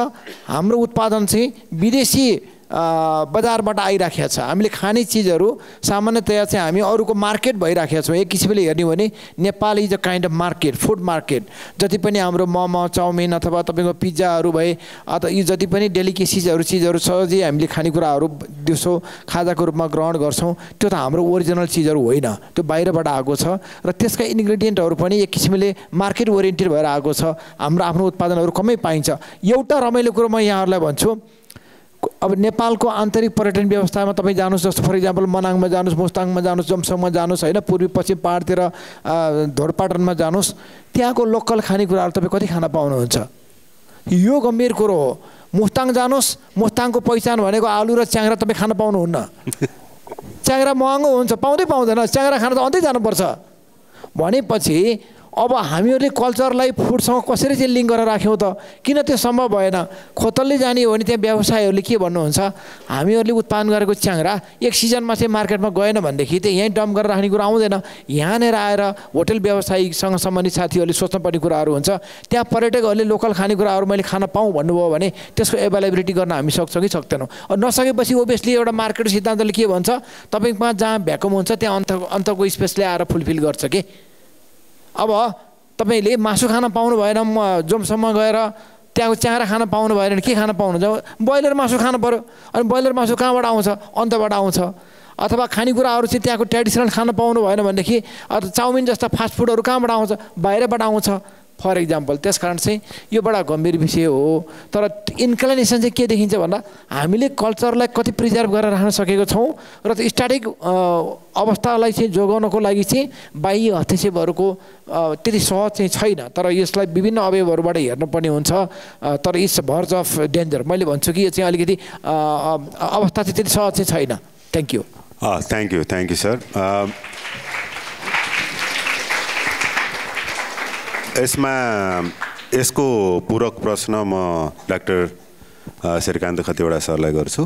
Speaker 2: हाम्रो उत्पादन चाहिँ विदेशी बजारबाट आइराखेको छ। हामीले खाने चिजहरू सामान्यतया चाहिँ हामी अरूको मार्केट भइराखेका छौँ। एक किसिमले हेर्ने हो भने Nepal is a kind of market, food market. जति पनि हाम्रो मोमो चाउमिन अथवा तपाईँको पिज्जाहरू भए अथवा यी जति पनि डेलिकेसीजहरू चिजहरू सहजै हामीले खानेकुराहरू दिउँसो खाजाको रूपमा ग्रहण गर्छौँ, त्यो त हाम्रो ओरिजिनल चिजहरू होइन, त्यो बाहिरबाट आएको छ र त्यसका इन्ग्रेडियन्टहरू पनि एक किसिमले मार्केट ओरिएन्टेड भएर आएको छ। हाम्रो आफ्नो उत्पादनहरू कमै पाइन्छ। एउटा रमाइलो कुरो म यहाँहरूलाई भन्छु, अब नेपालको आन्तरिक पर्यटन व्यवस्थामा तपाईँ जानुहोस्, जस्तो फर इक्जाम्पल मनाङमा जानुहोस्, मुस्ताङमा जानुहोस्, जमसङमा जानुहोस् होइन, पूर्वी पश्चिम पहाडतिर धोरपाटनमा जानुहोस्, त्यहाँको लोकल खानेकुराहरू तपाईँ कति खान पाउनुहुन्छ? यो गम्भीर कुरो हो। मुस्ताङ जानुहोस्, मुस्ताङको पहिचान भनेको आलु र च्याङ्रा तपाईँ खान पाउनुहुन्न। च्याङ्रा महँगो हुन्छ, पाउँदैन, च्याङ्रा खान त अन्तै जानुपर्छ। भनेपछि अब हामीहरूले कल्चरलाई फुडसँग कसरी चाहिँ लिङ्क गरेर राख्यौँ त? किन त्यो सम्भव भएन? खोतल्लै जाने हो भने त्यहाँ व्यवसायहरूले के भन्नुहुन्छ, हामीहरूले उत्पादन गरेको च्याङ्रा एक सिजनमा चाहिँ मार्केटमा गएन भनेदेखि त्यही यहीँ डम्प गरेर राख्ने कुरा आउँदैन। यहाँनिर आएर होटल व्यवसायीसँग सम्बन्धित साथीहरूले सोच्नुपर्ने कुराहरू हुन्छ। त्यहाँ पर्यटकहरूले लोकल खानेकुराहरू मैले खान पाऊँ भन्नुभयो भने त्यसको एभाइलेबिलिटी गर्न हामी सक्छौँ कि सक्दैनौँ? नसकेपछि ओभियसली एउटा मार्केट सिद्धान्तले के भन्छ, तपाईँमा जहाँ भ्याकुम हुन्छ त्यहाँ अन्तको स्पेसले आएर फुलफिल गर्छ कि। अब तपाईँले मासु खान पाउनु भएन, जमसम्म गएर त्यहाँको च्याङ्रा खान पाउनु भएन भने के खान पाउनुहुन्छ? ब्रोइलर मासु खानु पऱ्यो। अनि ब्रोइलर मासु कहाँबाट आउँछ? अन्तबाट आउँछ। अथवा खानेकुराहरू चाहिँ त्यहाँको ट्रेडिसनल खान पाउनु भएन भनेदेखि अथवा चाउमिन जस्ता फास्ट फुडहरू कहाँबाट आउँछ? बाहिरबाट आउँछ।
Speaker 9: For example. त्यस कारण चाहिँ यो बडा गम्भीर विषय हो। तर इन्क्लाइनेसन चाहिँ के देखिन्छ भन्दा हामीले कल्चरलाई कति प्रिजर्भ गरेर राख्न सकेको छौँ र त्यो स्ट्याटिक अवस्थालाई चाहिँ जोगाउनको लागि चाहिँ बाह्य हस्तक्षेपहरूको त्यति सहज चाहिँ छैन। तर यसलाई विभिन्न अवयवहरूबाट हेर्नुपर्ने हुन्छ। तर इट्स भर्ज अफ डेन्जर। मैले भन्छु कि यो चाहिँ अलिकति अवस्था चाहिँ त्यति सहज चाहिँ छैन। Thank you.
Speaker 8: Thank you sir. यसको पूरक प्रश्न म डाक्टर श्रीकान्त खतिवडा सरलाई गर्छु।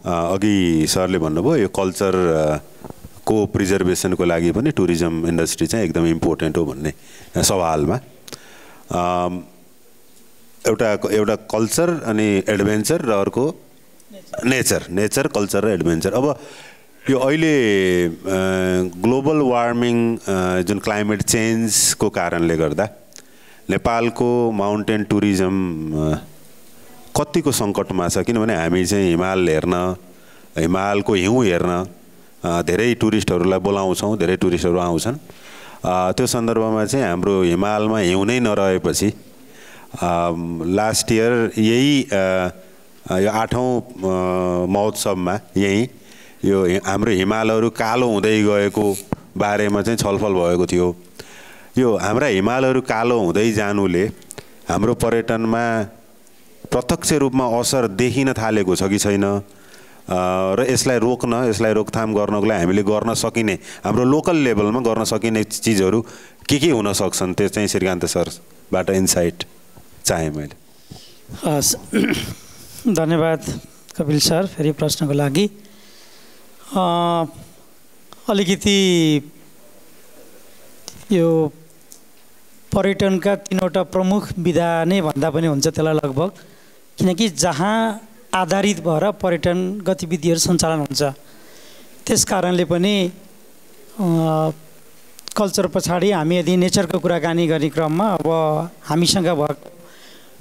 Speaker 8: अघि सरले भन्नुभयो यो कल्चर को प्रिजर्भेसनको लागि पनि टुरिज्म इन्डस्ट्री चाहिँ एकदम इम्पोर्टेन्ट हो भन्ने सवालमा एउटा कल्चर अनि एडभेन्चर र अर्को नेचर कल्चर र एडभेन्चर। अब यो अहिले ग्लोबल वार्मिङ जुन क्लाइमेट चेन्जको कारणले गर्दा नेपालको माउन्टेन टुरिज्म कतिको सङ्कटमा छ। किनभने हामी चाहिँ हिमालको हिउँ हेर्न धेरै टुरिस्टहरूलाई बोलाउँछौँ, धेरै टुरिस्टहरू आउँछन्। त्यो सन्दर्भमा चाहिँ हाम्रो हिमालमा हिउँ नै नरहेपछि लास्ट इयर यही यो 8औं महोत्सवमा यो हाम्रो हिमालहरू कालो हुँदै गएको बारेमा चाहिँ छलफल भएको थियो। यो हाम्रा हिमालहरू कालो हुँदै जानुले हाम्रो पर्यटनमा प्रत्यक्ष रूपमा असर देखिन थालेको छ कि छैन र यसलाई रोकथाम गर्नको लागि हामीले गर्न सकिने हाम्रो लोकल लेभलमा गर्न सकिने चिजहरू के हुन सक्छन् त्यो चाहिँ श्रीकान्त सरबाट इन्साइट चाहे मैले।
Speaker 7: धन्यवाद कपिल सर फेरि प्रश्नको लागि। अलिकति यो पर्यटनका 3वटा प्रमुख विधा नै भन्दा पनि हुन्छ त्यसलाई लगभग, किनकि जहाँ आधारित भएर पर्यटन गतिविधिहरू सञ्चालन हुन्छ। त्यस कारणले पनि कल्चर पछाडि हामी यदि नेचरको कुराकानी गर्ने क्रममा अब हामीसँग भएको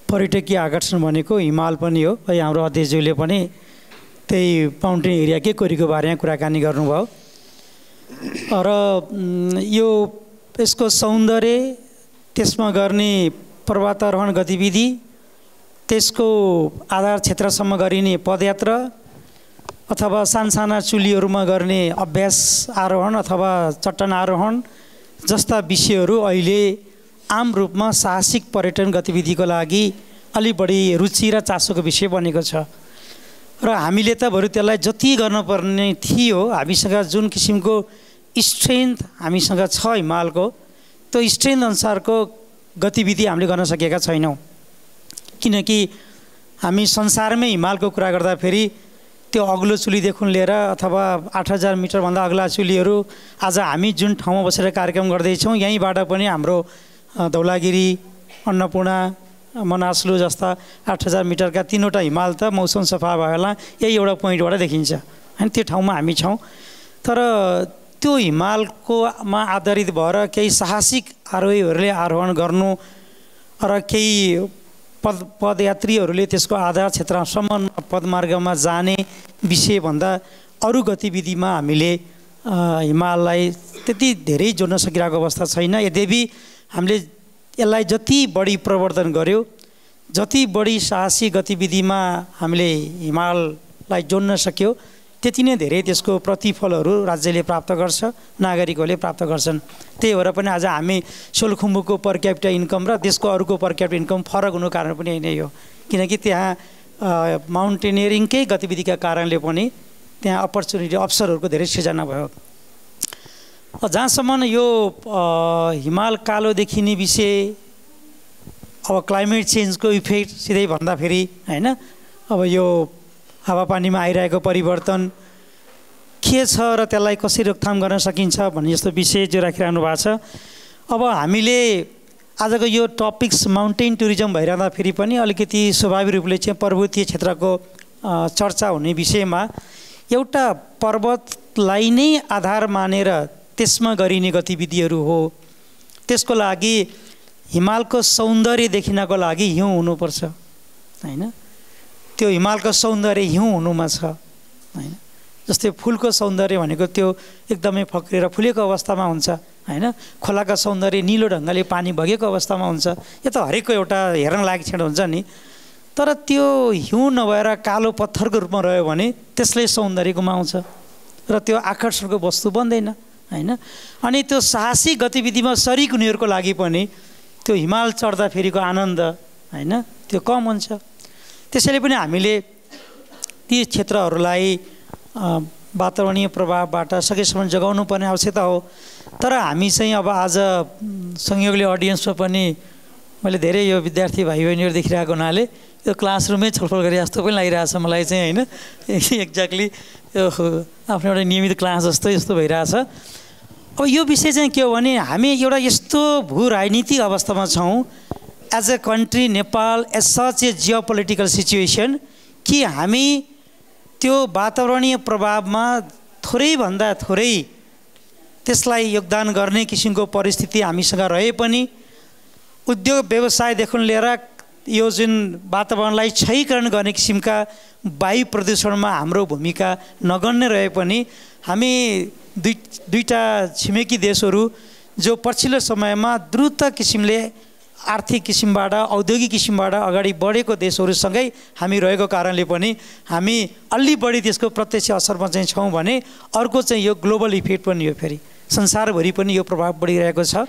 Speaker 7: पर्यटकीय आकर्षण भनेको हिमाल पनि हो। हाम्रो अध्यक्षज्यूले पनि त्यही माउन्टेन एरियाकै कोरीको बारेमा कुराकानी गर्नुभयो र यसको सौन्दर्य, त्यसमा गर्ने पर्वतारोहण गतिविधि, त्यसको आधार क्षेत्रसम्म गरिने पदयात्रा अथवा सानसाना चुलीहरूमा गर्ने अभ्यास आरोहण अथवा चट्टान आरोहण जस्ता विषयहरू अहिले आम रूपमा साहसिक पर्यटन गतिविधिको लागि अलि बढी रुचि र चासोको विषय बनेको छ र हामीले त बरु त्यसलाई जति गर्नुपर्ने थियो, हामीसँग जुन किसिमको स्ट्रेन्थ हामीसँग छ हिमालको, त्यो स्ट्रेन्थ अनुसारको गतिविधि हामीले गर्न सकेका छैनौँ। किनकि हामी संसारमै हिमालको कुरा गर्दाखेरि त्यो अग्लो चुलीदेखि लिएर अथवा 8000 मिटरभन्दा अग्ला चुलीहरू आज हामी जुन ठाउँमा बसेर कार्यक्रम गर्दैछौँ यहीँबाट पनि हाम्रो धौलागिरी, अन्नपूर्ण, मनासलु जस्ता 8000 मिटरका 3वटा हिमाल त मौसम सफा भएला यही एउटा पोइन्टबाट देखिन्छ अनि त्यो ठाउँमा हामी छौँ। तर त्यो हिमालकोमा आधारित भएर केही साहसिक आरोहीहरूले आरोहण गर्नु र केही पदयात्रीहरूले त्यसको आधार क्षेत्रसम्म पदमार्गमा जाने विषयभन्दा अरू गतिविधिमा हामीले हिमाललाई त्यति धेरै जोड्न सकिरहेको अवस्था छैन। यद्यपि हामीले यसलाई जति बढी प्रवर्धन गर्यो, जति बढी साहसी गतिविधिमा हामीले हिमाललाई जोड्न सक्यो, त्यति नै धेरै त्यसको प्रतिफलहरू राज्यले प्राप्त गर्छ, नागरिकहरूले प्राप्त गर्छन्। त्यही भएर पनि आज हामी सोलुखुम्बुको पर क्यापिटा इन्कम र देशको अरूको पर क्यापिटा इन्कम फरक हुनु कारण पनि यही नै हो। किनकि त्यहाँ माउन्टेनियरिङकै गतिविधिका कारणले पनि त्यहाँ अवसरहरूको धेरै सृजना भयो। जहाँसम्म यो हिमाल कालो देखिने विषय, अब क्लाइमेट चेन्जको इफेक्ट सिधै भन्दाखेरि हैन, अब यो हावापानीमा आइरहेको परिवर्तन के छ र त्यसलाई कसरी रोकथाम गर्न सकिन्छ भन्ने जस्तो विषय जो राखिरहनु भएको छ। अब हामीले आजको यो टपिक्स माउन्टेन टुरिज्म भइरहँदाखेरि पनि अलिकति स्वाभाविक रूपले चाहिँ पर्वतीय क्षेत्रको चर्चा हुने विषयमा एउटा पर्वतलाई नै आधार मानेर त्यसमा गरिने गतिविधिहरू हो। त्यसको लागि हिमालको सौन्दर्य देखिनको लागि हिउँ हुनुपर्छ हैन, त्यो हिमालको सौन्दर्य हिउँ हुनुमा छ हैन। जस्तै फुलको सौन्दर्य भनेको त्यो एकदमै फक्रिएर फुलेको अवस्थामा हुन्छ, होइन, खोलाका सौन्दर्य निलो ढङ्गले पानी बगेको अवस्थामा हुन्छ। यो त हरेकको एउटा हेर्न लायक क्षण हुन्छ नि। तर त्यो हिउँ नभएर कालो पत्थरको रूपमा रह्यो भने त्यसले सौन्दर्य गुमाउँछ र त्यो आकर्षणको वस्तु बन्दैन, होइन। अनि त्यो साहसिक गतिविधिमा सरिक उनीहरूको लागि पनि त्यो हिमाल चढ्दाखेरिको आनन्द, होइन, त्यो कम हुन्छ। त्यसैले पनि हामीले ती क्षेत्रहरूलाई वातावरणीय प्रभावबाट सकेसम्म जोगाउनु पर्ने आवश्यकता हो। तर हामी चाहिँ अब आज संयोगले अडियन्समा पनि मैले धेरै यो विद्यार्थी भाइ बहिनीहरू देखिरहेको हुनाले यो क्लासरुमै छलफल गरे जस्तो पनि लागिरहेछ मलाई चाहिँ, होइन। एक्ज्याक्टली यो आफ्नो एउटा नियमित क्लास जस्तो भइरहेछ। अब यो विषय चाहिँ के हो भने हामी एउटा यस्तो भू राजनीतिक अवस्थामा छौँ as a country Nepal as such a geopolitical situation कि हामी त्यो वातावरणीय प्रभावमा थोरैभन्दा थोरै त्यसलाई योगदान गर्ने किसिमको परिस्थिति हामीसँग रहे पनि उद्योग व्यवसायदेखि लिएर यो जुन वातावरणलाई क्षयीकरण गर्ने किसिमका वायु प्रदूषणमा हाम्रो भूमिका नगण्य रहे पनि हामी दुईटा छिमेकी देशहरू जो पछिल्लो समयमा द्रुत किसिमले आर्थिक किसिमबाट औद्योगिक किसिमबाट अगाडि बढेको देशहरूसँगै हामी रहेको कारणले पनि हामी अलि बढी त्यसको प्रत्यक्ष असरमा चाहिँ छौँ भने अर्को चाहिँ यो ग्लोबल इफेक्ट पनि हो, फेरि संसारभरि पनि यो प्रभाव बढिरहेको छ।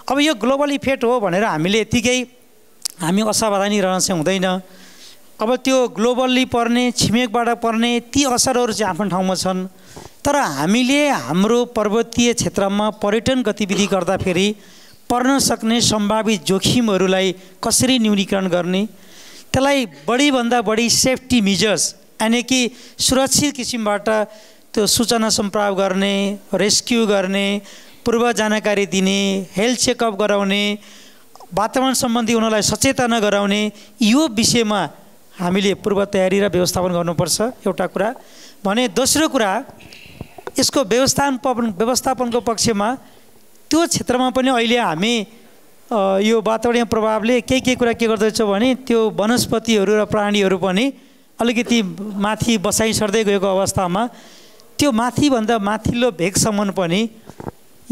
Speaker 7: अब यो ग्लोबल इफेक्ट हो भनेर हामीले यतिकै हामी असावधानी रहन चाहिँ हुँदैन। अब त्यो ग्लोबल्ली पर्ने छिमेकबाट पर्ने ती असरहरू चाहिँ आफ्नो ठाउँमा छन्। तर हामीले हाम्रो पर्वतीय क्षेत्रमा पर्यटन गतिविधि गर्दाखेरि पर्न सक्ने सम्भावित जोखिमहरूलाई कसरी न्यूनीकरण गर्ने, त्यसलाई बढीभन्दा बढी सेफ्टी मेजर्स यानि कि सुरक्षित किसिमबाट त्यो सूचना सम्प्राप्त गर्ने, रेस्क्यु गर्ने, पूर्व जानकारी दिने, हेल्थ चेकअप गराउने, वातावरण सम्बन्धी उनीहरूलाई सचेतना गराउने, यो विषयमा हामीले पूर्व तयारी र व्यवस्थापन गर्नुपर्छ एउटा कुरा भने। दोस्रो कुरा यसको व्यवस्थापनको पक्षमा त्यो क्षेत्रमा पनि अहिले हामी यो वातावरणीय प्रभावले के कुरा के गर्दैछ भने त्यो वनस्पतिहरू र प्राणीहरू पनि अलिकति माथि बसाइ सर्दै गएको अवस्थामा त्यो माथिभन्दा माथिल्लो भेगसम्म पनि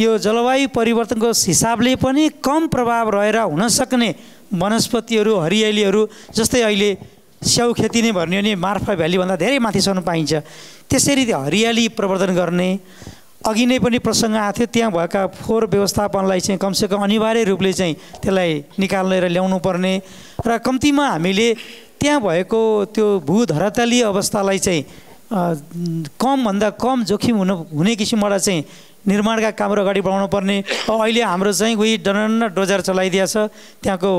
Speaker 7: यो जलवायु परिवर्तनको हिसाबले पनि कम प्रभाव रहेर हुनसक्ने वनस्पतिहरू हरियालीहरू जस्तै अहिले स्याउ खेती नै भर्ने हो भने मार्फा भ्यालीभन्दा धेरै माथिसम्म पाइन्छ। त्यसरी हरियाली प्रवर्धन गर्ने, अघि नै पनि प्रसङ्ग आएको थियो त्यहाँ भएका फोहोर व्यवस्थापनलाई चाहिँ कमसेकम अनिवार्य रूपले चाहिँ त्यसलाई निकाल्ने र ल्याउनु पर्ने र कम्तीमा हामीले त्यहाँ भएको त्यो भूधरातलीय अवस्थालाई चाहिँ कमभन्दा कम जोखिम हुने किसिमबाट चाहिँ निर्माणका कामहरू अगाडि बढाउनु पर्ने। अहिले हाम्रो चाहिँ उही डनन्न डोजर चलाइदिएछ, त्यहाँको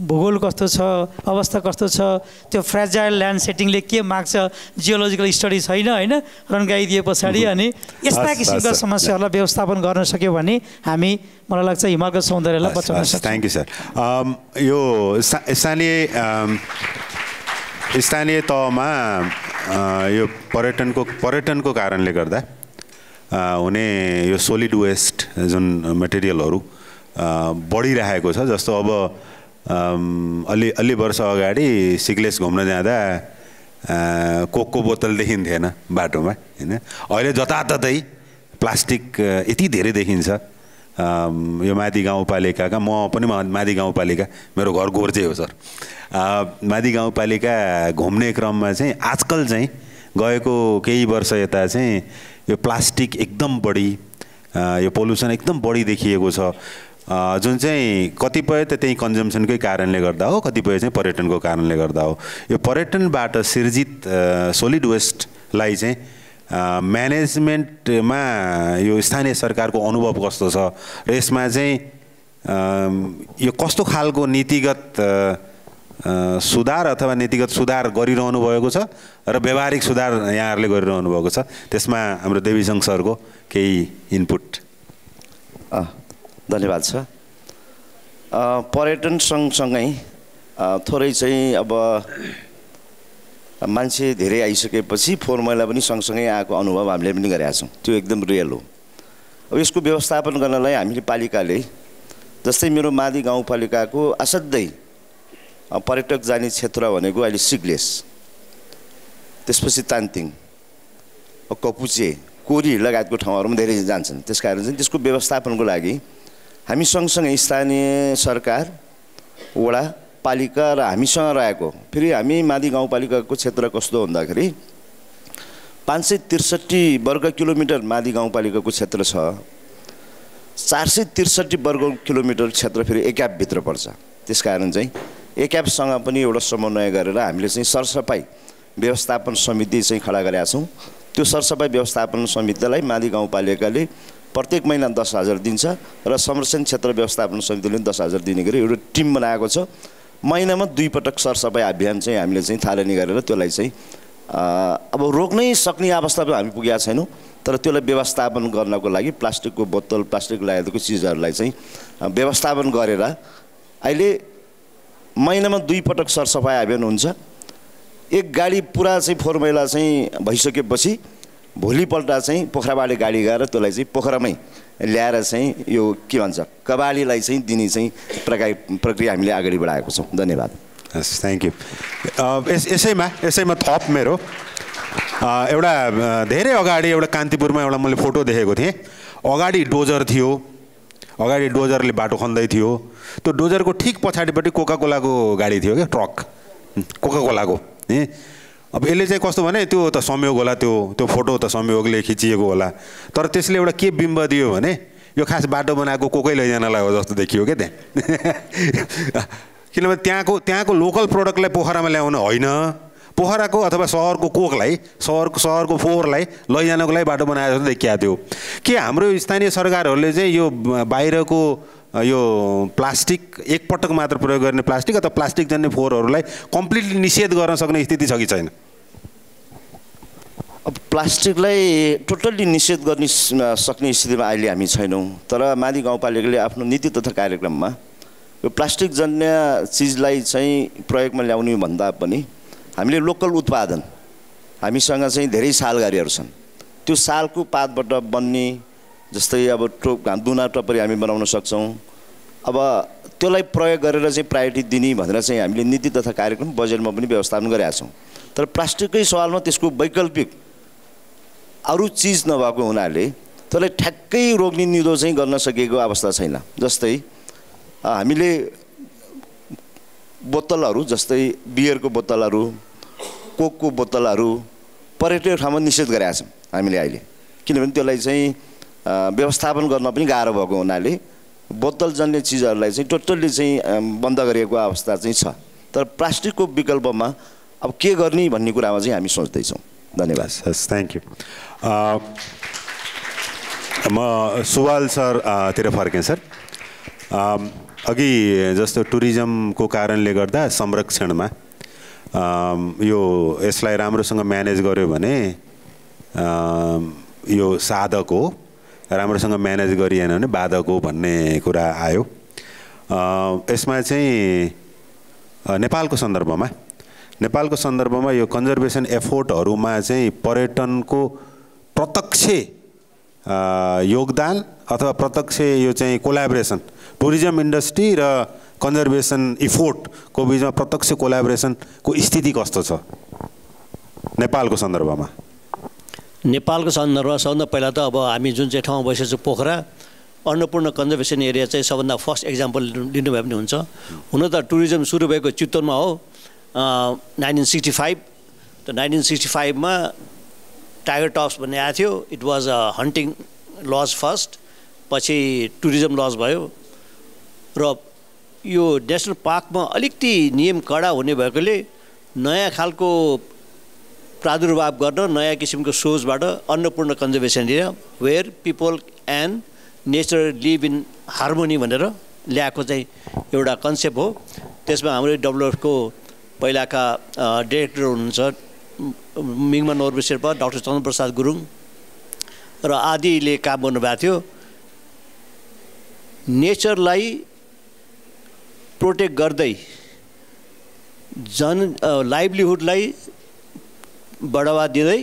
Speaker 7: भूगोल कस्तो छ, अवस्था कस्तो छ, त्यो फ्रेजाइल ल्यान्ड सेटिङले के माग्छ, जियोलोजिकल स्टडी छैन, होइन, रन्गाइदिए पछाडि। अनि यस्ता किसिमका समस्याहरूलाई व्यवस्थापन गर्न सक्यो भने हामी मलाई लाग्छ हिमालको सौन्दर्यलाई बचाउन सक्छौँ।
Speaker 8: Thank you sir. यो स्थानीय तहमा यो पर्यटनको कारणले गर्दा हुने यो सोलिड वेस्ट जुन मटेरियलहरू बढिरहेको छ। जस्तो अब अलि वर्ष अगाडि सिग्लेस घुम्न जाँदा कोकको बोतल देखिन्थेन बाटोमा, होइन। अहिले जताततै प्लास्टिक यति धेरै देखिन्छ। यो माथि गाउँपालिकाका, म पनि माथि गाउँपालिका, मेरो घर गोर्चे हो सर। माथि गाउँपालिका घुम्ने क्रममा चाहिँ आजकल चाहिँ गएको केही वर्ष यता चाहिँ यो प्लास्टिक एकदम बढी, यो पोल्युसन एकदम बढी देखिएको छ, जुन चाहिँ कतिपय त त्यही कन्जम्सनकै कारणले गर्दा हो, कतिपय चाहिँ पर्यटनको कारणले गर्दा हो। यो पर्यटनबाट सिर्जित सोलिड वेस्टलाई चाहिँ म्यानेजमेन्टमा यो स्थानीय सरकारको अनुभव कस्तो छ र यसमा चाहिँ यो कस्तो खालको नीतिगत सुधार अथवा नीतिगत सुधार गरिरहनु भएको छ र व्यवहारिक सुधार यहाँहरूले गरिरहनु भएको छ, त्यसमा हाम्रो देवीसङ सरको केही इनपुट।
Speaker 6: धन्यवाद छ। पर्यटन सँगसँगै थोरै चाहिँ अब मान्छे धेरै आइसकेपछि फोहोर मैला पनि सँगसँगै आएको अनुभव हामीले पनि गरेका छौँ, त्यो एकदम रियल हो। अब यसको व्यवस्थापन गर्नलाई हामीले पालिकाले, जस्तै मेरो माथि गाउँपालिकाको असाध्यै पर्यटक जाने क्षेत्र भनेको अहिले सिग्लेस, त्यसपछि तान्तिङ, कपुचे, कोरी लगायतको ठाउँहरूमा धेरै जान्छन्। त्यसकारण चाहिँ त्यसको व्यवस्थापनको लागि हामी सँगसँगै स्थानीय सरकार, वडा पालिका र हामीसँग रहेको, फेरि हामी मादी गाउँपालिकाको क्षेत्र कस्तो भन्दाखेरि 563 वर्ग किलोमिटर मादी गाउँपालिकाको क्षेत्र छ। 463 वर्ग किलोमिटर क्षेत्र फेरि एक्यापभित्र पर्छ। त्यसकारण चाहिँ एक्यापसँग पनि एउटा समन्वय गरेर हामीले चाहिँ सरसफाइ व्यवस्थापन समिति चाहिँ खडा गरेका छौँ। त्यो सरसफाइ व्यवस्थापन समितिलाई मादी गाउँपालिकाले प्रत्येक महिना 10,000 दिन्छ र संरक्षण क्षेत्र व्यवस्थापन समितिले 10,000 दिने गरी एउटा टिम बनाएको छ। महिनामा 2 पटक सरसफाइ अभियान चाहिँ हामीले चाहिँ थालनी गरेर त्यसलाई चाहिँ अब रोक्नै सक्ने अवस्थामा हामी पुगेका छैनौँ, तर त्यसलाई व्यवस्थापन गर्नको लागि प्लास्टिकको बोतल, प्लास्टिक लगायतको चिजहरूलाई चाहिँ व्यवस्थापन गरेर अहिले महिनामा 2 पटक सरसफाइ अभियान हुन्छ। एक गाडी पुरा चाहिँ फोहोर मैला चाहिँ भइसकेपछि भोलिपल्ट चाहिँ पोखराबाट गाडी गएर त्यसलाई चाहिँ पोखरामै ल्याएर चाहिँ यो के भन्छ कबाडीलाई चाहिँ दिने चाहिँ प्रक्रिया हामीले अगाडि बढाएको छौँ। धन्यवाद।
Speaker 8: हस्, थ्याङ्क यू। यसैमा थप मेरो एउटा धेरै अगाडि एउटा कान्तिपुरमा एउटा मैले फोटो देखेको थिएँ। अगाडि डोजर थियो, अगाडि डोजरले बाटो खन्दै थियो। त्यो डोजरको ठिक पछाडिपट्टि कोकाकोलाको गाडी थियो क्या, ट्रक कोकाकोलाको। अब यसले चाहिँ कस्तो भने त्यो त संयोग होला, त्यो फोटो त संयोगले खिचिएको होला, तर त्यसले एउटा के बिम्ब दियो भने यो खास बाटो बनाएको कोकै लैजानलाई हो जस्तो देखियो क्या त्यहाँ। किनभने त्यहाँको लोकल प्रोडक्टलाई पोखरामा ल्याउन होइन, पोखराको अथवा सहरको कोकलाई, सहरको फोहोरलाई लैजानको लागि बाटो बनाएको जस्तो देखिएको थियो। के हाम्रो स्थानीय सरकारहरूले चाहिँ यो बाहिरको यो प्लास्टिक एकपटक मात्र प्रयोग गर्ने प्लास्टिक अथवा प्लास्टिक जन्य फोहोरहरूलाई कम्प्लिटली निषेध गर्न सक्ने स्थिति छ कि छैन?
Speaker 6: अब प्लास्टिकलाई टोटल्ली निषेध गर्न सक्ने स्थितिमा अहिले हामी छैनौँ, तर मादी गाउँपालिकाले आफ्नो नीति तथा कार्यक्रममा यो प्लास्टिक जन्य चिजलाई चाहिँ प्रयोगमा ल्याउने भन्दा पनि हामीले लोकल उत्पादन, हामीसँग चाहिँ धेरै सालगारीहरू छन्, त्यो सालको पातबाट बन्ने जस्तै अब दुना टपरी हामी बनाउन सक्छौँ। अब त्यसलाई प्रयोग गरेर चाहिँ प्रायोरिटी दिने भनेर चाहिँ हामीले नीति तथा कार्यक्रम बजेटमा पनि व्यवस्थापन गरेका छौँ। तर प्लास्टिककै सवालमा त्यसको वैकल्पिक अरू चिज नभएको हुनाले त्यसलाई ठ्याक्कै रोक्ने निधो चाहिँ गर्न सकेको अवस्था छैन। जस्तै हामीले बोतलहरू, जस्तै बियरको बोतलहरू, कोकको बोतलहरू पर्यटक ठाउँमा निषेध गरेका छौँ हामीले अहिले, किनभने त्यसलाई चाहिँ व्यवस्थापन गर्न पनि गाह्रो भएको हुनाले बोतल जन्य चिजहरूलाई चाहिँ टोटल्ली चाहिँ बन्द गरिएको अवस्था चाहिँ छ। तर प्लास्टिकको विकल्पमा अब के गर्ने भन्ने कुरामा चाहिँ हामी सोच्दैछौँ। धन्यवाद।
Speaker 8: हस्, थ्याङ्क यू। म सुवाल सरतिर फर्केँ सर। अघि जस्तो टुरिज्मको कारणले गर्दा संरक्षणमा यसलाई राम्रोसँग म्यानेज गर्यो भने यो साधक हो, राम्रोसँग म्यानेज गरिएन भने बाधक हो भन्ने कुरा आयो। यसमा चाहिँ नेपालको सन्दर्भमा यो कन्जर्भेसन एफोर्टहरूमा चाहिँ पर्यटनको प्रत्यक्ष योगदान अथवा प्रत्यक्ष यो चाहिँ कोलाबोरेसन, टुरिज्म इन्डस्ट्री र कन्जर्भेसन इफोर्टको बिचमा प्रत्यक्ष कोलाबोरेसनको स्थिति कस्तो छ नेपालको सन्दर्भमा?
Speaker 5: नेपालको सन्दर्भमा सबभन्दा पहिला त अब हामी जुन चाहिँ ठाउँमा बसेको छौँ पोखरा अन्नपूर्ण कन्जर्भेसन एरिया चाहिँ सबभन्दा फर्स्ट एक्जाम्पल लिनुभयो भने हुन्छ। हुन त टुरिज्म सुरु भएको चितवनमा हो 1965। त 1965मा टाइगर टप्स भन्ने आएको थियो। It was a hunting lodge first, पछि टुरिज्म लज भयो र यो नेसनल पार्कमा अलिकति नियम कडा हुने भएकोले नयाँ खालको प्रादुर्भाव गर्न नयाँ किसिमको सोचबाट Annapurna conservation area where people and nature live in harmony भनेर ल्याएको चाहिँ एउटा कन्सेप्ट हो। त्यसमा हाम्रो डब्लुएफको पहिलाका डाइरेक्टर हुनुहुन्छ मिङमा नोर्बु शेर्पा, डाक्टर चन्द्रप्रसाद गुरुङ र आदिले काम गर्नुभएको थियो। नेचरलाई प्रोटेक्ट गर्दै लाइभलीहुडलाई बढावा दिँदै